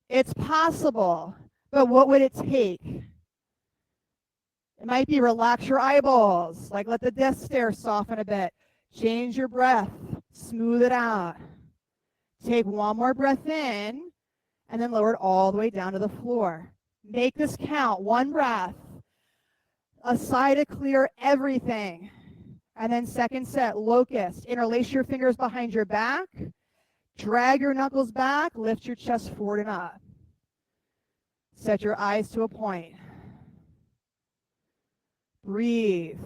It's possible. But what would it take? It might be relax your eyeballs. Like let the death stare soften a bit. Change your breath. Smooth it out. Take one more breath in. And then lower it all the way down to the floor. Make this count. 1 breath. A sigh to clear everything. And then second set, locust. Interlace your fingers behind your back. Drag your knuckles back. Lift your chest forward and up. Set your eyes to a point. Breathe.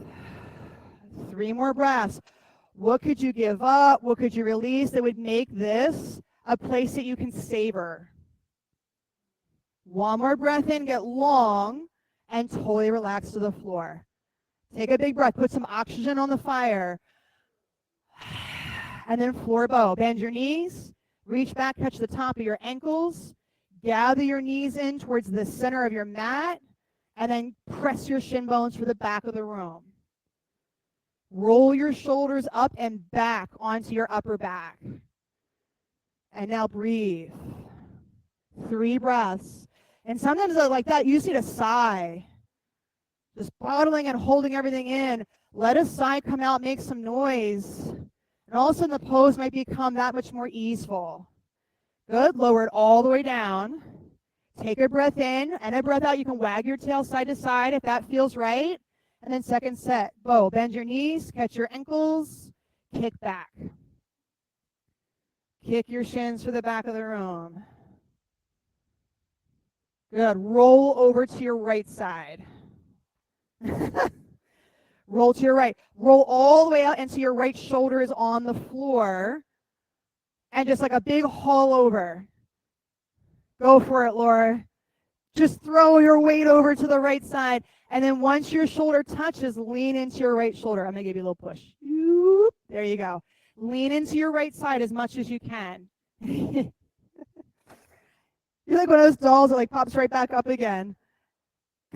3 more breaths. What could you give up? What could you release that would make this a place that you can savor. One more breath in, get long, and totally relax to the floor. Take a big breath, put some oxygen on the fire. And then floor bow. Bend your knees, reach back, touch the top of your ankles, gather your knees in towards the center of your mat, and then press your shin bones for the back of the room. Roll your shoulders up and back onto your upper back. And now breathe. 3 breaths. And sometimes like that, you just need a sigh. Just bottling and holding everything in. Let a sigh come out, make some noise. And all of a sudden the pose might become that much more easeful. Good. Lower it all the way down. Take a breath in and a breath out. You can wag your tail side to side if that feels right. And then second set. Bow. Bend your knees, catch your ankles, kick back. Kick your shins for the back of the room. Good. Roll over to your right side. Roll to your right. Roll all the way out until your right shoulder is on the floor. And just like a big haul over. Go for it, Laura. Just throw your weight over to the right side. And then once your shoulder touches, lean into your right shoulder. I'm going to give you a little push. There you go. Lean into your right side as much as you can. You're like one of those dolls that like pops right back up again.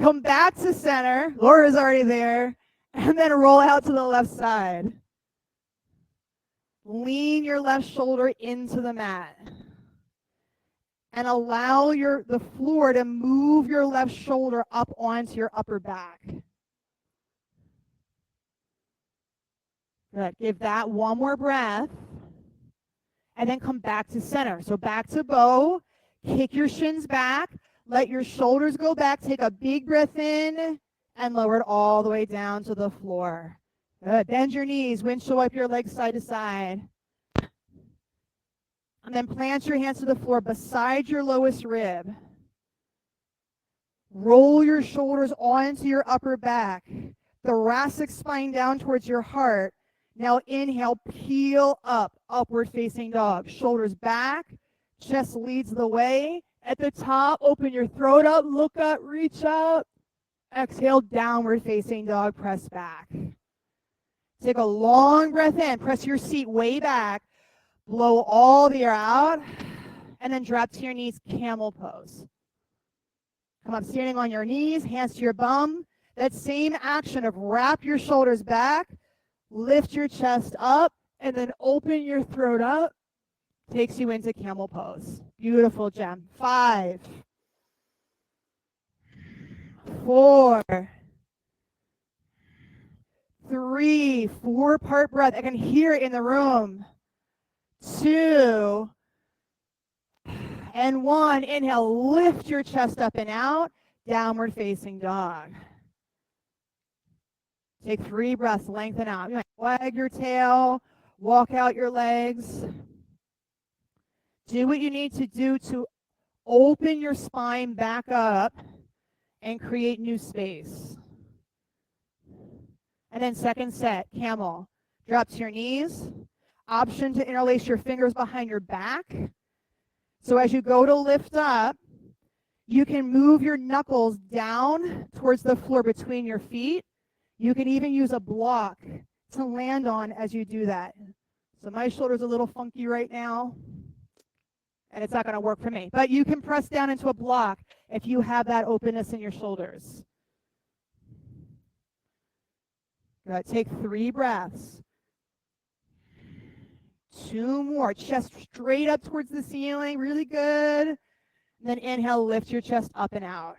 Come back to center. Laura's already there. And then roll out to the left side. Lean your left shoulder into the mat. And allow the floor to move your left shoulder up onto your upper back. Good. Give that one more breath. And then come back to center. So back to bow. Kick your shins back. Let your shoulders go back. Take a big breath in. And lower it all the way down to the floor. Good. Bend your knees. Windshield wipe your legs side to side. And then plant your hands to the floor beside your lowest rib. Roll your shoulders onto your upper back. Thoracic spine down towards your heart. Now inhale, peel up, upward facing dog. Shoulders back, chest leads the way. At the top, open your throat up, look up, reach up. Exhale, downward facing dog, press back. Take a long breath in, press your seat way back. Blow all the air out, and then drop to your knees, camel pose. Come up standing on your knees, hands to your bum. That same action of wrap your shoulders back, lift your chest up, and then open your throat up, takes you into camel pose. Beautiful, Jem. 5, 4, 3, 4-part breath. I can hear it in the room. 2, and 1. Inhale, lift your chest up and out, downward facing dog. Take 3 breaths, lengthen out. You might wag your tail, walk out your legs. Do what you need to do to open your spine back up and create new space. And then second set, camel. Drop to your knees. Option to interlace your fingers behind your back. So as you go to lift up, you can move your knuckles down towards the floor between your feet. You can even use a block to land on as you do that. So my shoulder's a little funky right now, and it's not going to work for me. But you can press down into a block if you have that openness in your shoulders. Good. Take 3 breaths. 2 more. Chest straight up towards the ceiling. Really good. And then inhale, lift your chest up and out.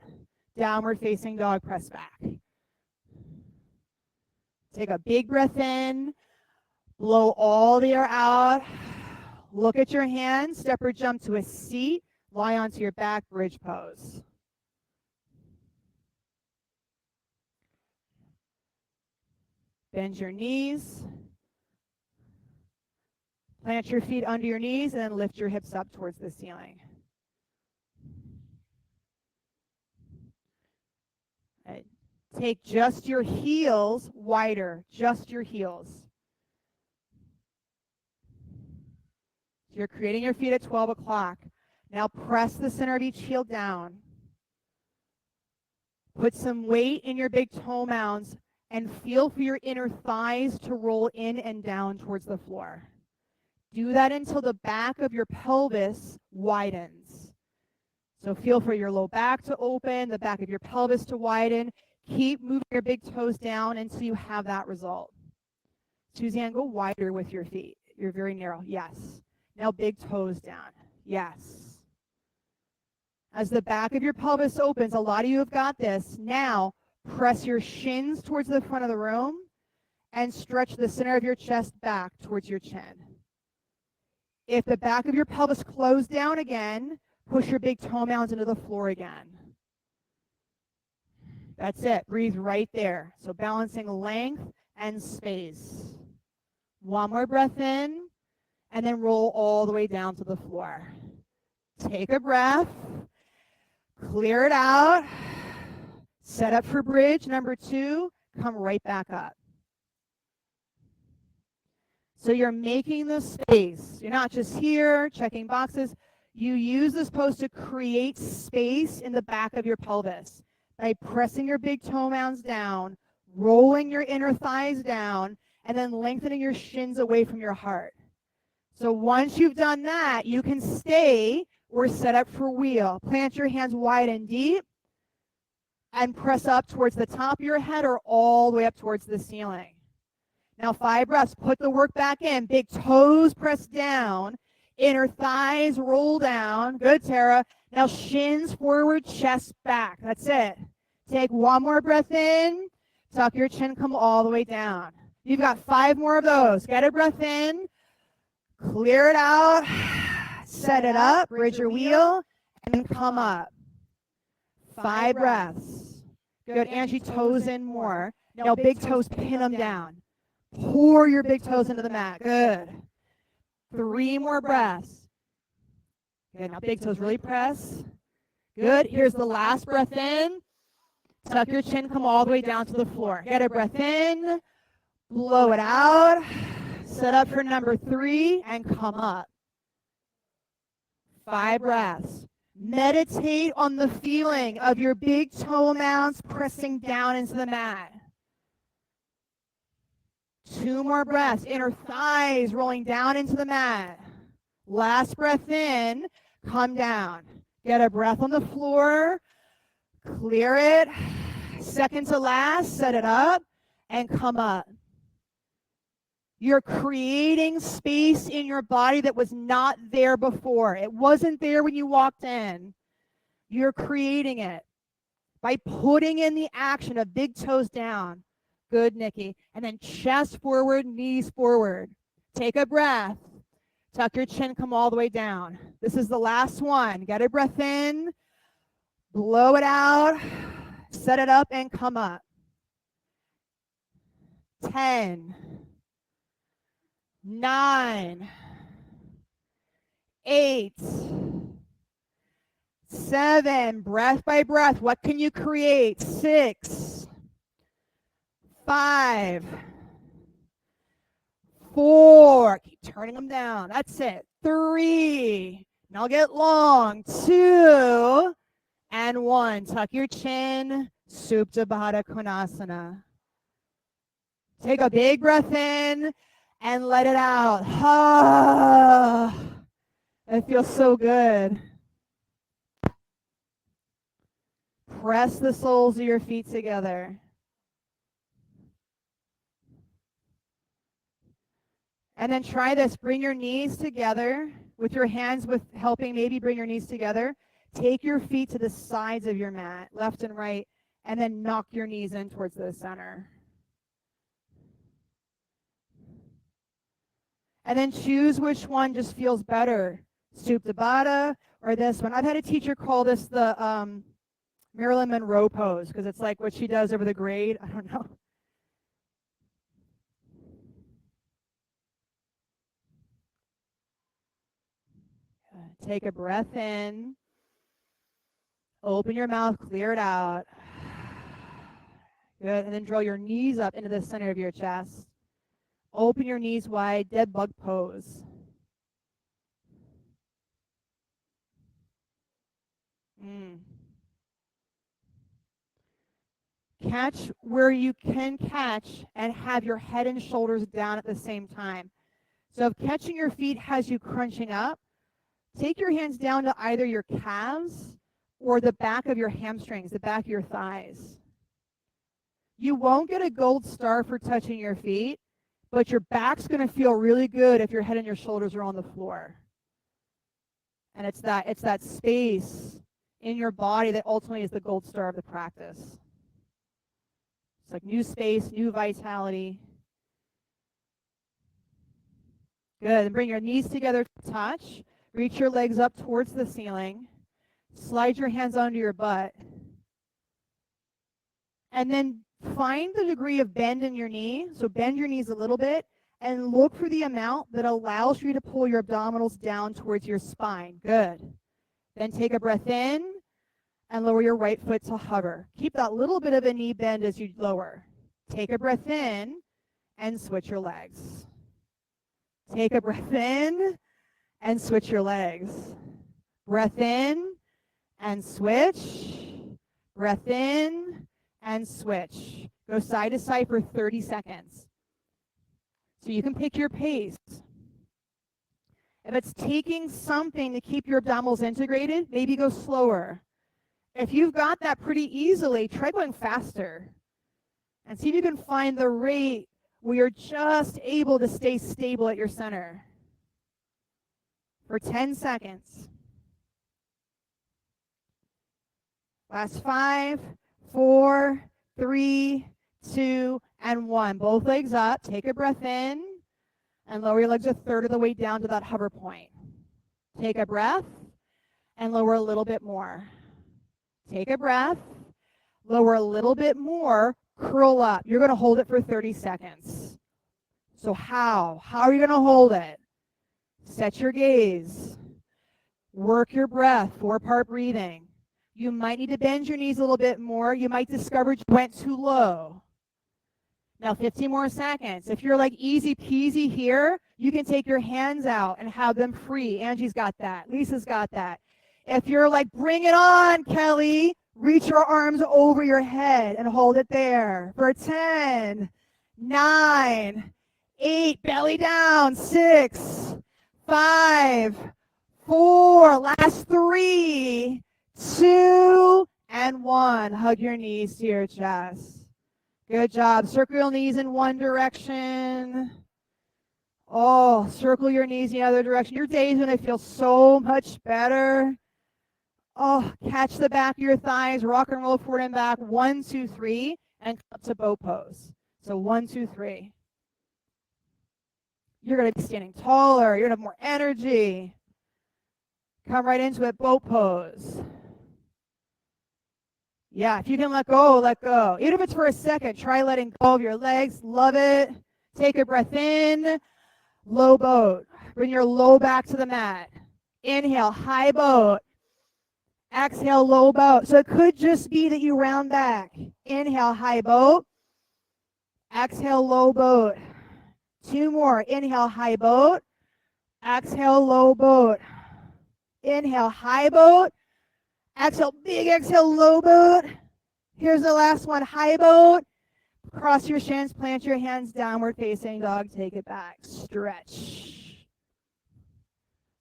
Downward facing dog, press back. Take a big breath in. Blow all the air out. Look at your hands. Step or jump to a seat. Lie onto your back, bridge pose. Bend your knees. Plant your feet under your knees and then lift your hips up towards the ceiling. Right. Take just your heels wider, just your heels. So you're creating your feet at 12 o'clock. Now press the center of each heel down. Put some weight in your big toe mounds and feel for your inner thighs to roll in and down towards the floor. Do that until the back of your pelvis widens. So feel for your low back to open, the back of your pelvis to widen. Keep moving your big toes down until you have that result. Suzanne, go wider with your feet. You're very narrow. Yes. Now big toes down. Yes. As the back of your pelvis opens, a lot of you have got this. Now press your shins towards the front of the room and stretch the center of your chest back towards your chin. If the back of your pelvis closed down again, push your big toe mounds into the floor again. That's it. Breathe right there. So balancing length and space. One more breath in, and then roll all the way down to the floor. Take a breath. Clear it out. Set up for bridge number 2. Come right back up. So you're making the space. You're not just here checking boxes. You use this pose to create space in the back of your pelvis by pressing your big toe mounds down, rolling your inner thighs down, and then lengthening your shins away from your heart. So once you've done that, you can stay or set up for wheel. Plant your hands wide and deep and press up towards the top of your head or all the way up towards the ceiling. Now 5 breaths. Put the work back in. Big toes press down. Inner thighs roll down. Good, Tara. Now shins forward, chest back. That's it. Take one more breath in. Tuck your chin, come all the way down. You've got 5 more of those. Get a breath in. Clear it out. Set it up. Bridge your wheel. And come up. 5 breaths. Good. Angie, toes in more. Now big toes, pin them down. Pour your big toes into the mat. Good. 3 more breaths. Good. Now big toes really press. Good. Here's the last breath in. Tuck your chin, come all the way down to the floor. Get a breath in. Blow it out. Set up for number 3 and come up. 5 breaths. Meditate on the feeling of your big toe mounds pressing down into the mat. 2 more breaths. Inner thighs rolling down into the mat. Last breath in. Come down. Get a breath on the floor. Clear it. Second to last. Set it up and come up. You're creating space in your body that was not there before. It wasn't there when you walked in. You're creating it by putting in the action of big toes down. Good, Nikki. And then chest forward, knees forward. Take a breath. Tuck your chin, come all the way down. This is the last one. Get a breath in. Blow it out. Set it up and come up. 10, 9, 8, 7. Breath by breath. What can you create? 6, 5, 4. Keep turning them down. That's it. 3. Now get long. 2 and 1. Tuck your chin. Supta Baddha Konasana. Take a big breath in and let it out. Ah, it feels so good. Press the soles of your feet together. And then try this. Bring your knees together with your hands with helping maybe bring your knees together. Take your feet to the sides of your mat, left and right, and then knock your knees in towards the center. And then choose which one just feels better, Supta Baddha or this one. I've had a teacher call this the Marilyn Monroe pose because it's like what she does over the grade. I don't know. Take a breath in. Open your mouth, clear it out. Good. And then draw your knees up into the center of your chest. Open your knees wide, dead bug pose. Mm. Catch where you can catch and have your head and shoulders down at the same time. So if catching your feet has you crunching up, take your hands down to either your calves or the back of your hamstrings, the back of your thighs. You won't get a gold star for touching your feet, but your back's going to feel really good if your head and your shoulders are on the floor. And it's that space in your body that ultimately is the gold star of the practice. It's like new space, new vitality. Good. And bring your knees together to touch. Reach your legs up towards the ceiling. Slide your hands under your butt. And then find the degree of bend in your knee. So bend your knees a little bit and look for the amount that allows you to pull your abdominals down towards your spine. Good. Then take a breath in and lower your right foot to hover. Keep that little bit of a knee bend as you lower. Take a breath in and switch your legs. Take a breath in and switch your legs. Breath in and switch. Breath in and switch. Go side to side for 30 seconds. So you can pick your pace. If it's taking something to keep your abdominals integrated, maybe go slower. If you've got that pretty easily, try going faster. And see if you can find the rate where you're just able to stay stable at your center. For 10 seconds. Last 5, 4, 3, 2, and 1. Both legs up. Take a breath in and lower your legs a third of the way down to that hover point. Take a breath and lower a little bit more. Take a breath, lower a little bit more, curl up. You're going to hold it for 30 seconds. So how? How are you going to hold it? Set your gaze. Work your breath, 4-part breathing. You might need to bend your knees a little bit more. You might discover you went too low. Now 15 more seconds. If you're like easy peasy here, you can take your hands out and have them free. Angie's got that. Lisa's got that. If you're like, bring it on, Kelly, reach your arms over your head and hold it there for 10, 9, 8, belly down, 6, 5, 4, last 3, 2, and 1. Hug your knees to your chest. Good job. Circle your knees in one direction. Oh, circle your knees in the other direction. Your day is going to feel so much better. Oh, catch the back of your thighs. Rock and roll forward and back. 1, 2, 3, and come up to bow pose. So 1, 2, 3. You're going to be standing taller. You're going to have more energy. Come right into it, bow pose. Yeah, if you can let go, let go. Even if it's for a second, try letting go of your legs. Love it. Take a breath in. Low boat. Bring your low back to the mat. Inhale, high boat. Exhale, low boat. So it could just be that you round back. Inhale, high boat. Exhale, low boat. 2 more. Inhale, high boat. Exhale, low boat. Inhale, high boat. Exhale, big exhale, low boat. Here's the last one, high boat. Cross your shins, plant your hands, downward facing dog, take it back. Stretch.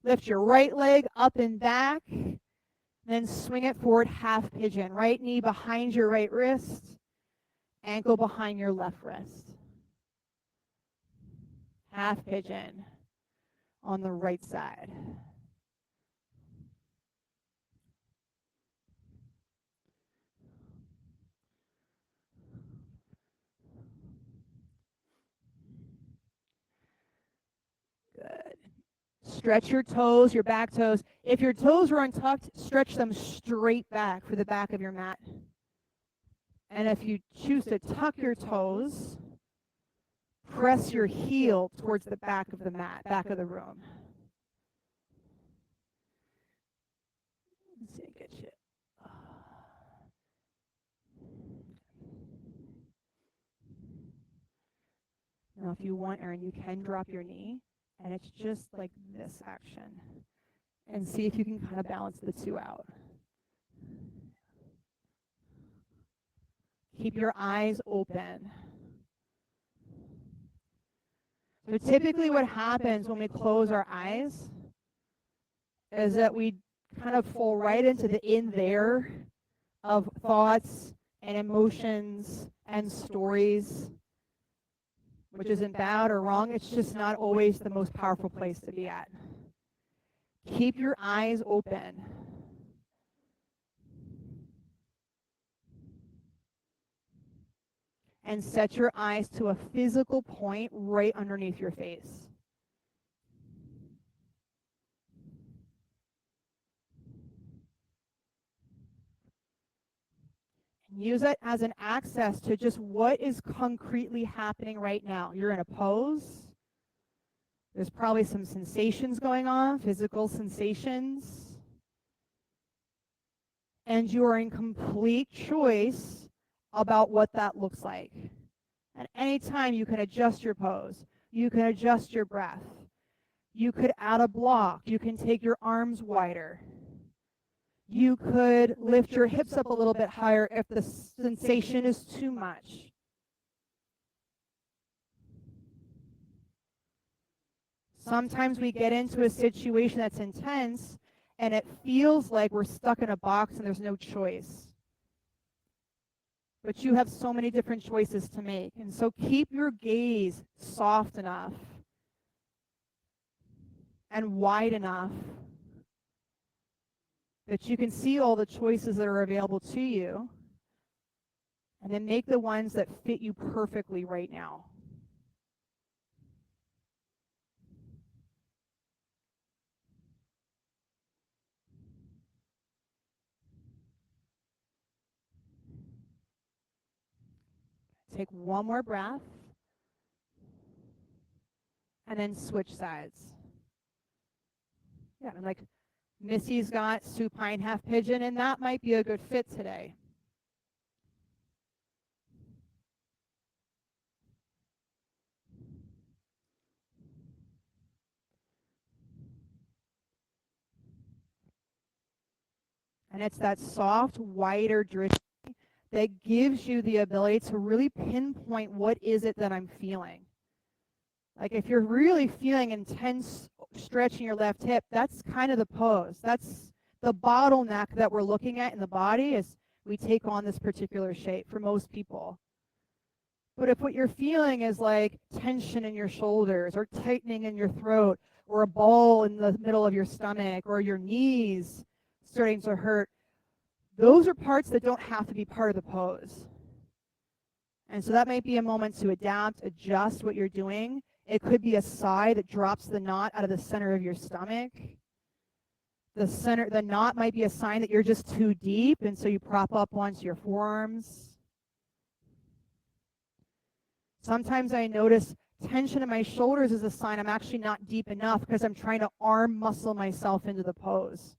Lift your right leg up and back. Then swing it forward, half pigeon. Right knee behind your right wrist. Ankle behind your left wrist. Half pigeon on the right side. Good. Stretch your toes, your back toes. If your toes are untucked, stretch them straight back for the back of your mat. And if you choose to tuck your toes, press your heel towards the back of the mat, back of the room. Let's see, get you. Now, if you want, Erin, you can drop your knee, and it's just like this action. And see if you can kind of balance the two out. Keep your eyes open. So typically what happens when we close our eyes is that we kind of fall right into the in there of thoughts and emotions and stories, which isn't bad or wrong. It's just not always the most powerful place to be at. Keep your eyes open. And set your eyes to a physical point right underneath your face. Use it as an access to just what is concretely happening right now. You're in a pose. There's probably some sensations going on, physical sensations. And you are in complete choice about what that looks like. At any time, you can adjust your pose. You can adjust your breath. You could add a block. You can take your arms wider. You could lift your hips up a little bit higher if the sensation is too much. Sometimes we get into a situation that's intense and it feels like we're stuck in a box and there's no choice. But you have so many different choices to make. And so keep your gaze soft enough and wide enough that you can see all the choices that are available to you, and then make the ones that fit you perfectly right now. Take one more breath, and then switch sides. Yeah, I'm like, Missy's got supine half pigeon, and that might be a good fit today. And it's that soft, wider drishti that gives you the ability to really pinpoint what is it that I'm feeling. Like if you're really feeling intense stretch in your left hip, that's kind of the pose. That's the bottleneck that we're looking at in the body is we take on this particular shape for most people. But if what you're feeling is like tension in your shoulders or tightening in your throat or a ball in the middle of your stomach or your knees starting to hurt, those are parts that don't have to be part of the pose. And so that might be a moment to adapt, adjust what you're doing. It could be a sigh that drops the knot out of the center of your stomach. The knot might be a sign that you're just too deep, and so you prop up onto your forearms. Sometimes I notice tension in my shoulders is a sign I'm actually not deep enough because I'm trying to arm muscle myself into the pose.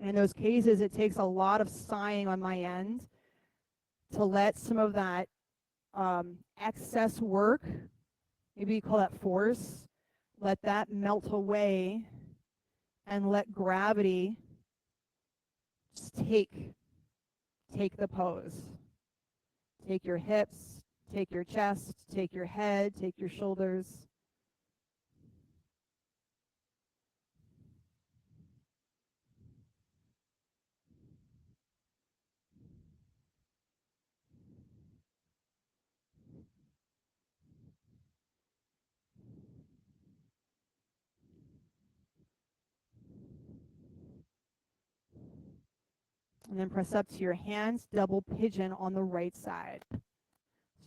And in those cases, it takes a lot of sighing on my end to let some of that excess work, maybe you call that force, let that melt away and let gravity just take the pose. Take your hips, take your chest, take your head, take your shoulders. And then press up to your hands, double pigeon on the right side. So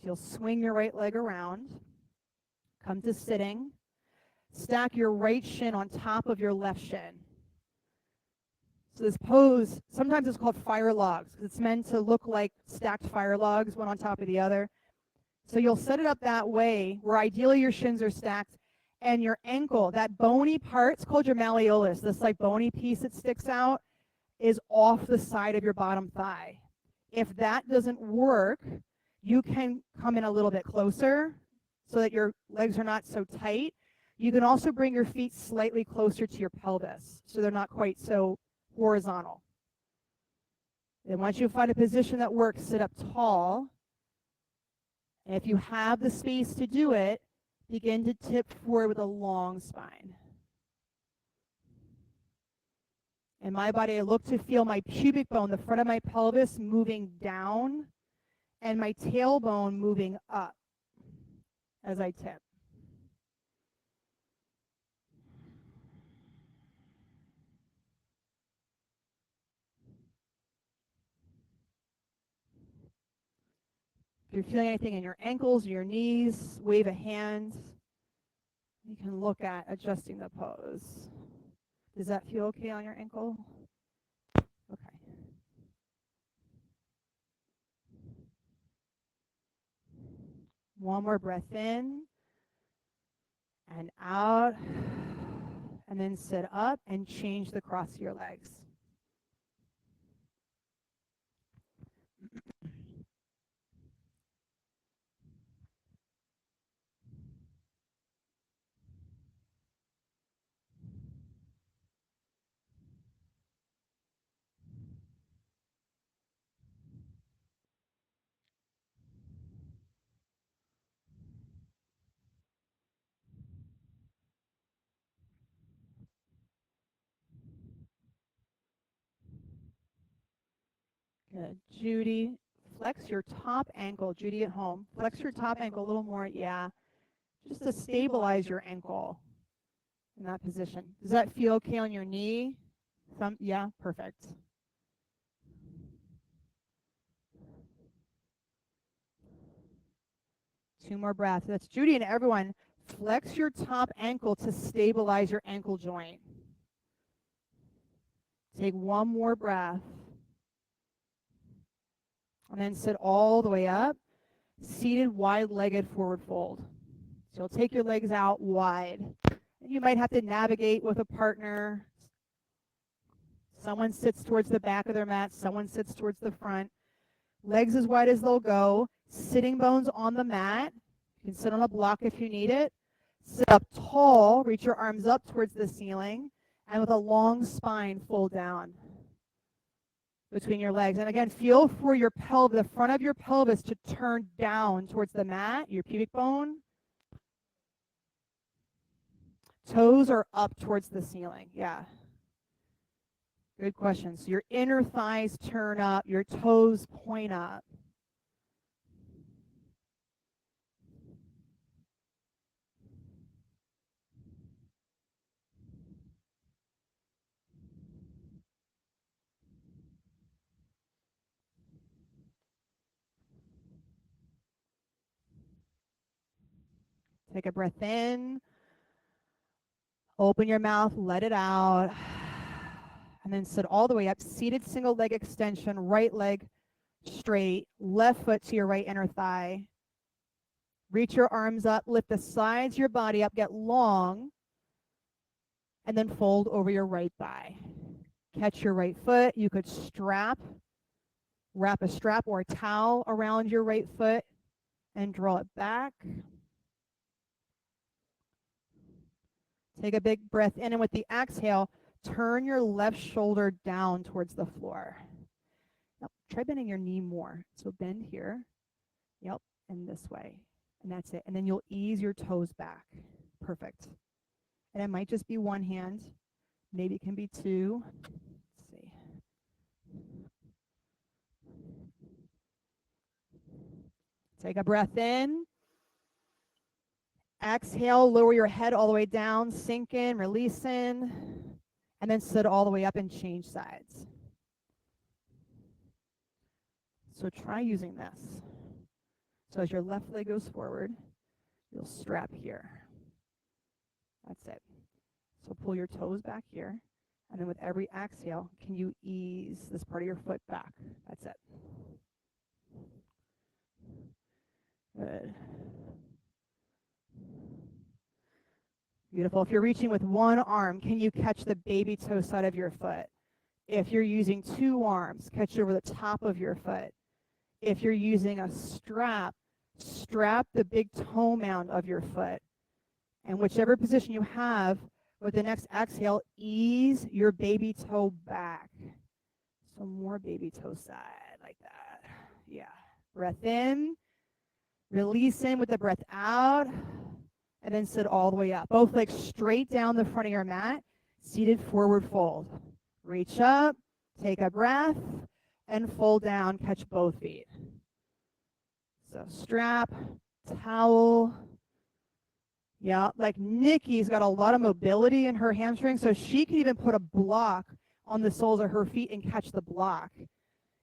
you'll swing your right leg around, come to sitting, stack your right shin on top of your left shin. So this pose, sometimes it's called fire logs, because it's meant to look like stacked fire logs, one on top of the other. So you'll set it up that way, where ideally your shins are stacked, and your ankle, that bony part, it's called your malleolus, this like bony piece that sticks out, is off the side of your bottom thigh. If that doesn't work, you can come in a little bit closer so that your legs are not so tight. You can also bring your feet slightly closer to your pelvis so they're not quite so horizontal. And once you find a position that works, sit up tall. And if you have the space to do it, begin to tip forward with a long spine. In my body, I look to feel my pubic bone, the front of my pelvis, moving down, and my tailbone moving up as I tip. If you're feeling anything in your ankles or your knees, wave a hand. You can look at adjusting the pose. Does that feel okay on your ankle? Okay. One more breath in and out. And then sit up and change the cross of your legs. Good. Judy, flex your top ankle. Judy at home, flex your top ankle a little more. Yeah. Just to stabilize your ankle in that position. Does that feel okay on your knee? Yeah, perfect. Two more breaths. That's Judy and everyone. Flex your top ankle to stabilize your ankle joint. Take one more breath. And then sit all the way up. Seated, wide-legged forward fold. So you'll take your legs out wide. And you might have to navigate with a partner. Someone sits towards the back of their mat. Someone sits towards the front. Legs as wide as they'll go. Sitting bones on the mat. You can sit on a block if you need it. Sit up tall. Reach your arms up towards the ceiling. And with a long spine, fold down between your legs. And again, feel for your pelvis, the front of your pelvis to turn down towards the mat, your pubic bone. Toes are up towards the ceiling. Yeah. Good question. So your inner thighs turn up, your toes point up. Take a breath in. Open your mouth, let it out. And then sit all the way up. Seated single leg extension, right leg straight, left foot to your right inner thigh. Reach your arms up, lift the sides of your body up, get long, and then fold over your right thigh. Catch your right foot. You could wrap a strap or a towel around your right foot and draw it back. Take a big breath in, and with the exhale, turn your left shoulder down towards the floor. Now, try bending your knee more. So bend here. Yep, and this way. And that's it. And then you'll ease your toes back. Perfect. And it might just be one hand. Maybe it can be two. Let's see. Take a breath in. Exhale, lower your head all the way down, sink in, release in, and then sit all the way up and change sides. So try using this. So as your left leg goes forward, you'll strap here. That's it. So pull your toes back here, and then with every exhale, can you ease this part of your foot back? That's it. Good. Beautiful. If you're reaching with one arm, can you catch the baby toe side of your foot? If you're using two arms, catch over the top of your foot. If you're using a strap, strap the big toe mound of your foot And whichever position you have, with the next exhale, ease your baby toe back. So more baby toe side, like that. Yeah. Breath in, release in with the breath out, and then sit all the way up. Both legs straight down the front of your mat, seated forward fold. Reach up, take a breath, and fold down, catch both feet. So strap, towel. Yeah, like Nikki's got a lot of mobility in her hamstring, so she can even put a block on the soles of her feet and catch the block.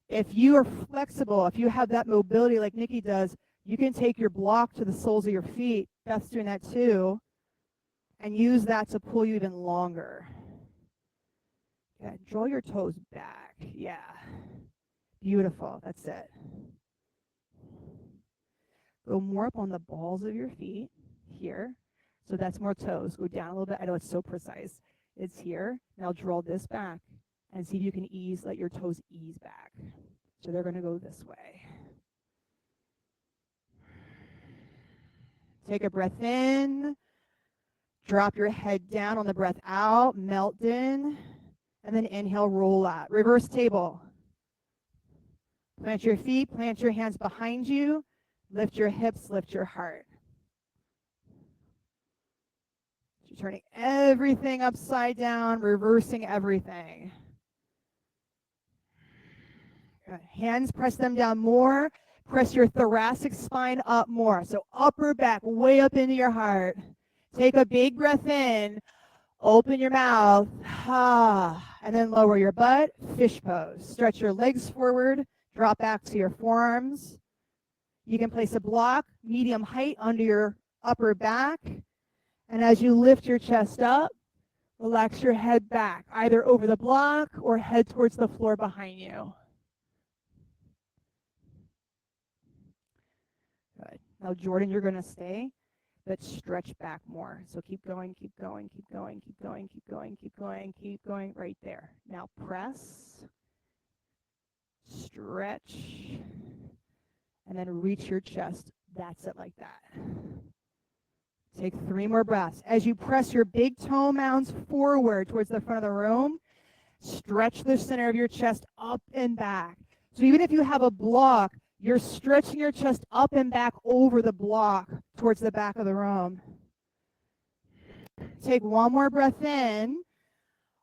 If you are flexible, if you have that mobility like Nikki does, you can take your block to the soles of your feet. Beth's doing that too, and use that to pull you even longer. Yeah, draw your toes back. Yeah. Beautiful. That's it. Go more up on the balls of your feet here. So that's more toes. Go down a little bit. I know it's so precise. It's here. Now draw this back and see if you can let your toes ease back. So they're going to go this way. Take a breath in. Drop your head down on the breath out. Melt in. And then inhale, roll out. Reverse table. Plant your feet. Plant your hands behind you. Lift your hips. Lift your heart. You're turning everything upside down, reversing everything. Good. Hands, press them down more. Press your thoracic spine up more. So upper back, way up into your heart. Take a big breath in. Open your mouth. And then lower your butt. Fish pose. Stretch your legs forward. Drop back to your forearms. You can place a block, medium height, under your upper back. And as you lift your chest up, relax your head back, either over the block or head towards the floor behind you. Good. Now, Jordan, you're going to stay, but stretch back more. So keep going, keep going, keep going, keep going, keep going, keep going, keep going, right there. Now press, stretch, and then reach your chest. That's it, like that. Take 3 more breaths. As you press your big toe mounds forward towards the front of the room, stretch the center of your chest up and back. So even if you have a block, you're stretching your chest up and back over the block towards the back of the room. Take 1 more breath in.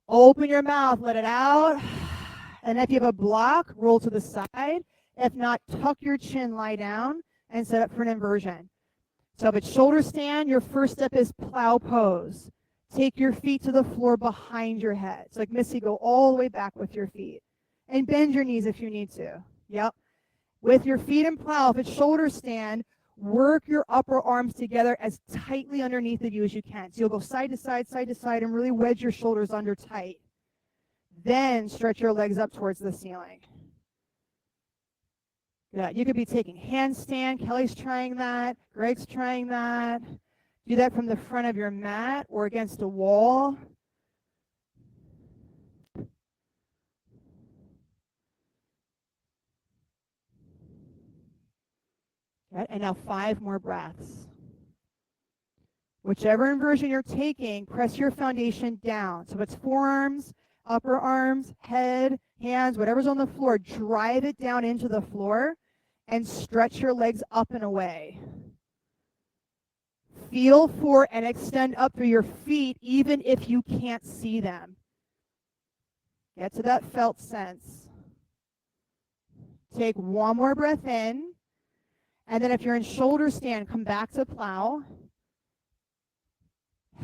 Open your mouth, let it out. And if you have a block, roll to the side. If not, tuck your chin, lie down, and set up for an inversion. So if it's shoulder stand, your first step is plow pose. Take your feet to the floor behind your head. So like Missy, go all the way back with your feet. And bend your knees if you need to. Yep. With your feet in plow, if it's shoulder stand, work your upper arms together as tightly underneath of you as you can. So you'll go side to side, and really wedge your shoulders under tight. Then stretch your legs up towards the ceiling. Good. You could be taking handstand. Kelly's trying that. Greg's trying that. Do that from the front of your mat or against a wall. Good. And now 5 more breaths. Whichever inversion you're taking, press your foundation down. So it's forearms, upper arms, head, hands, whatever's on the floor, drive it down into the floor and stretch your legs up and away. Feel for and extend up through your feet even if you can't see them. Get to that felt sense. Take 1 more breath in. And then if you're in shoulder stand, come back to plow.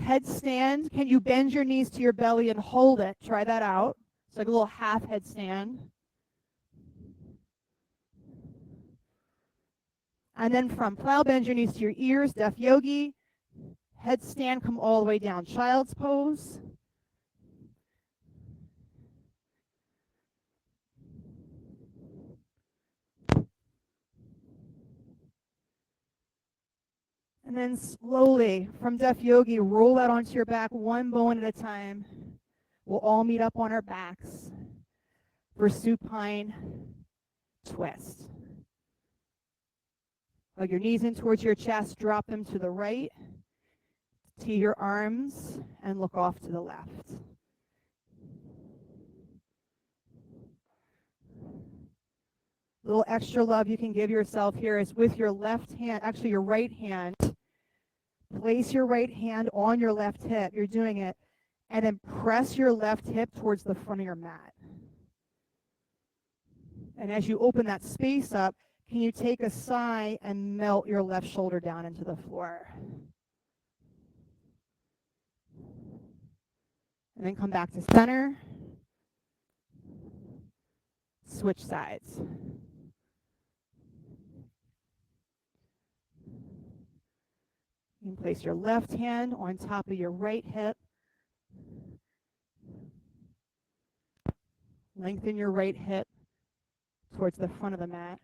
Headstand, can you bend your knees to your belly and hold it? Try that out. It's like a little half headstand. And then from plow, bend your knees to your ears, deaf yogi. Headstand, come all the way down. Child's pose. And then slowly, from deaf yogi, roll out onto your back, 1 bone at a time. We'll all meet up on our backs for supine twist. Hug your knees in towards your chest, drop them to the right. Tee your arms and look off to the left. A little extra love you can give yourself here is with your left hand, actually your right hand. Place your right hand on your left hip. You're doing it. And then press your left hip towards the front of your mat. And as you open that space up, can you take a sigh and melt your left shoulder down into the floor? And then come back to center. Switch sides. You can place your left hand on top of your right hip. Lengthen your right hip towards the front of the mat.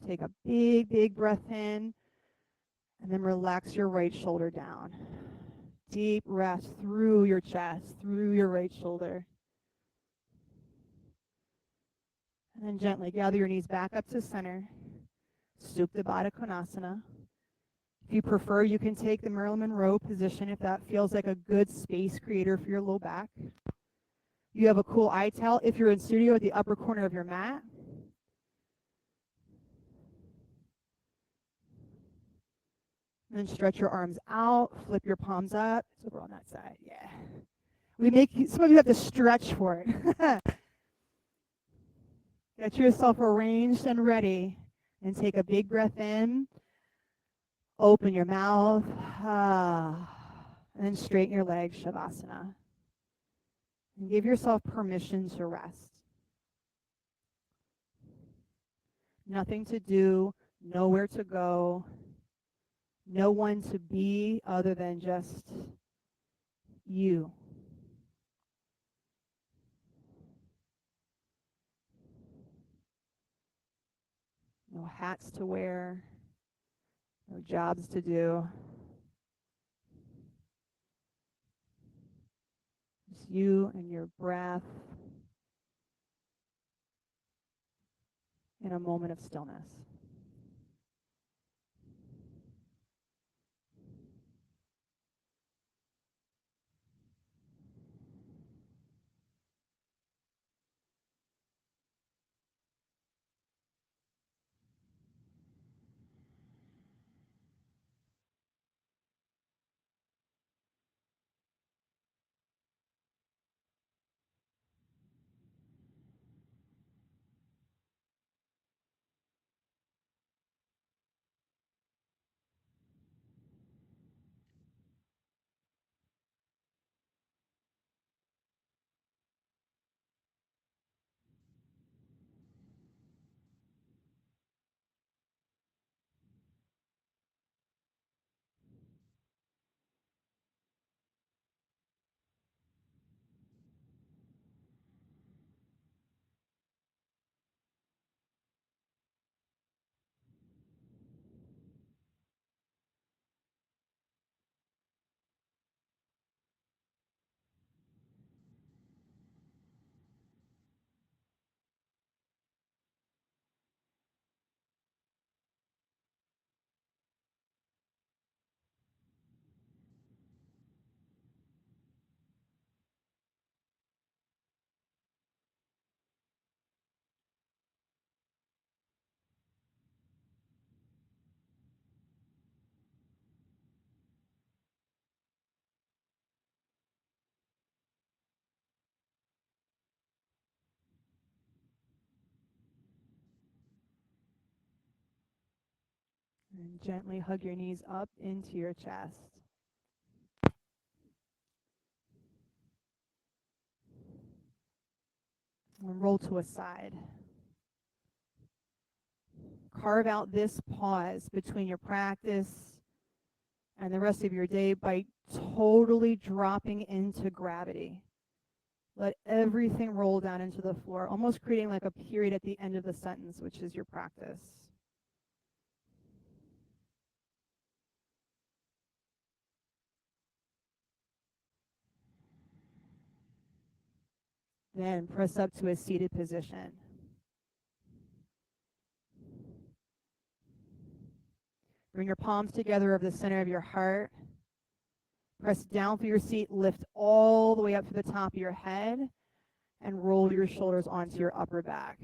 Take a big, big breath in, and then relax your right shoulder down. Deep breath through your chest, through your right shoulder. And then gently gather your knees back up to center. Supta Baddha Konasana. If you prefer, you can take the Marilyn Monroe position if that feels like a good space creator for your low back. You have a cool eye towel if you're in studio at the upper corner of your mat. And then stretch your arms out, flip your palms up. It's over on that side, yeah. Some of you have to stretch for it. Get yourself arranged and ready. And take a big breath in. Open your mouth. And then straighten your legs, Shavasana. And give yourself permission to rest. Nothing to do, nowhere to go, no one to be other than just you. No hats to wear, no jobs to do. Just you and your breath in a moment of stillness. And gently hug your knees up into your chest. And roll to a side. Carve out this pause between your practice and the rest of your day by totally dropping into gravity. Let everything roll down into the floor, almost creating like a period at the end of the sentence, which is your practice. Then press up to a seated position. Bring your palms together over the center of your heart. Press down through your seat, lift all the way up to the top of your head, and roll your shoulders onto your upper back.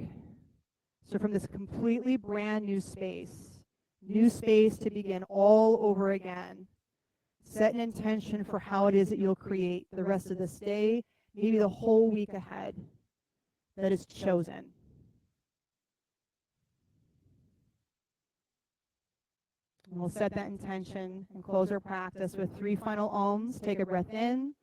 So from this completely brand new space to begin all over again, set an intention for how it is that you'll create the rest of this day, maybe the whole week ahead that is chosen. And we'll set that intention and close our practice with 3 final ohms. Take a breath in.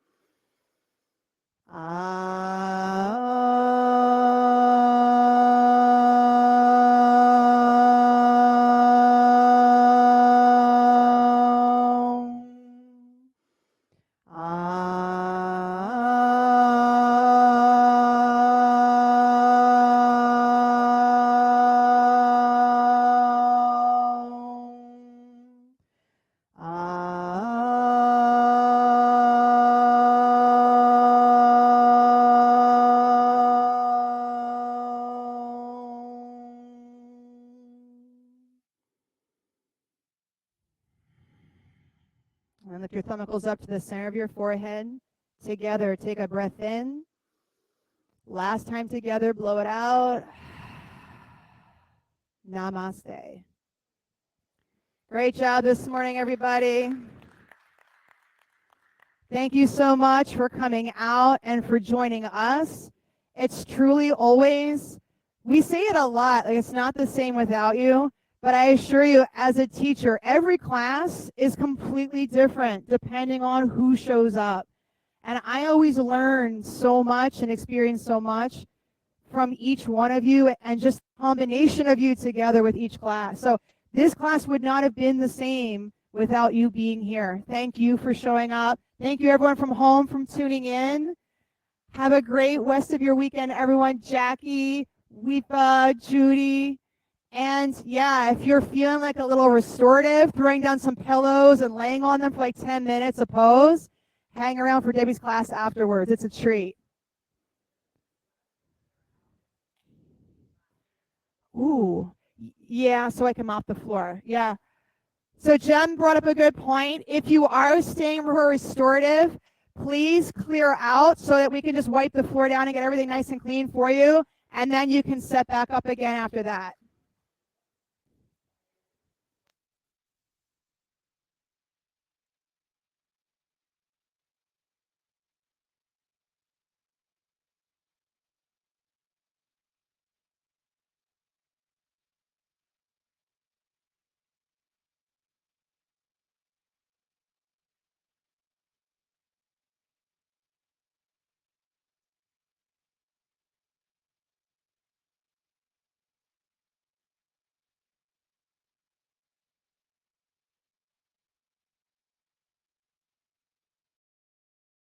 And lift your thumb knuckles up to the center of your forehead. Together, take a breath in. Last time together, blow it out. Namaste. Great job this morning, everybody. Thank you so much for coming out and for joining us. It's truly always, we say it a lot, like it's not the same without you, but I assure you, as a teacher, every class is completely different depending on who shows up. And I always learn so much and experience so much from each one of you, and just a combination of you together with each class. So this class would not have been the same without you being here. Thank you for showing up. Thank you, everyone from home, from tuning in. Have a great rest of your weekend, everyone. Jackie, Weepa, Judy. And yeah, if you're feeling like a little restorative, throwing down some pillows and laying on them for like 10 minutes a pose, hang around for Debbie's class afterwards. It's a treat. Ooh, yeah, so I can mop the floor. Yeah. So Jem brought up a good point. If you are staying for restorative, please clear out so that we can just wipe the floor down and get everything nice and clean for you. And then you can set back up again after that.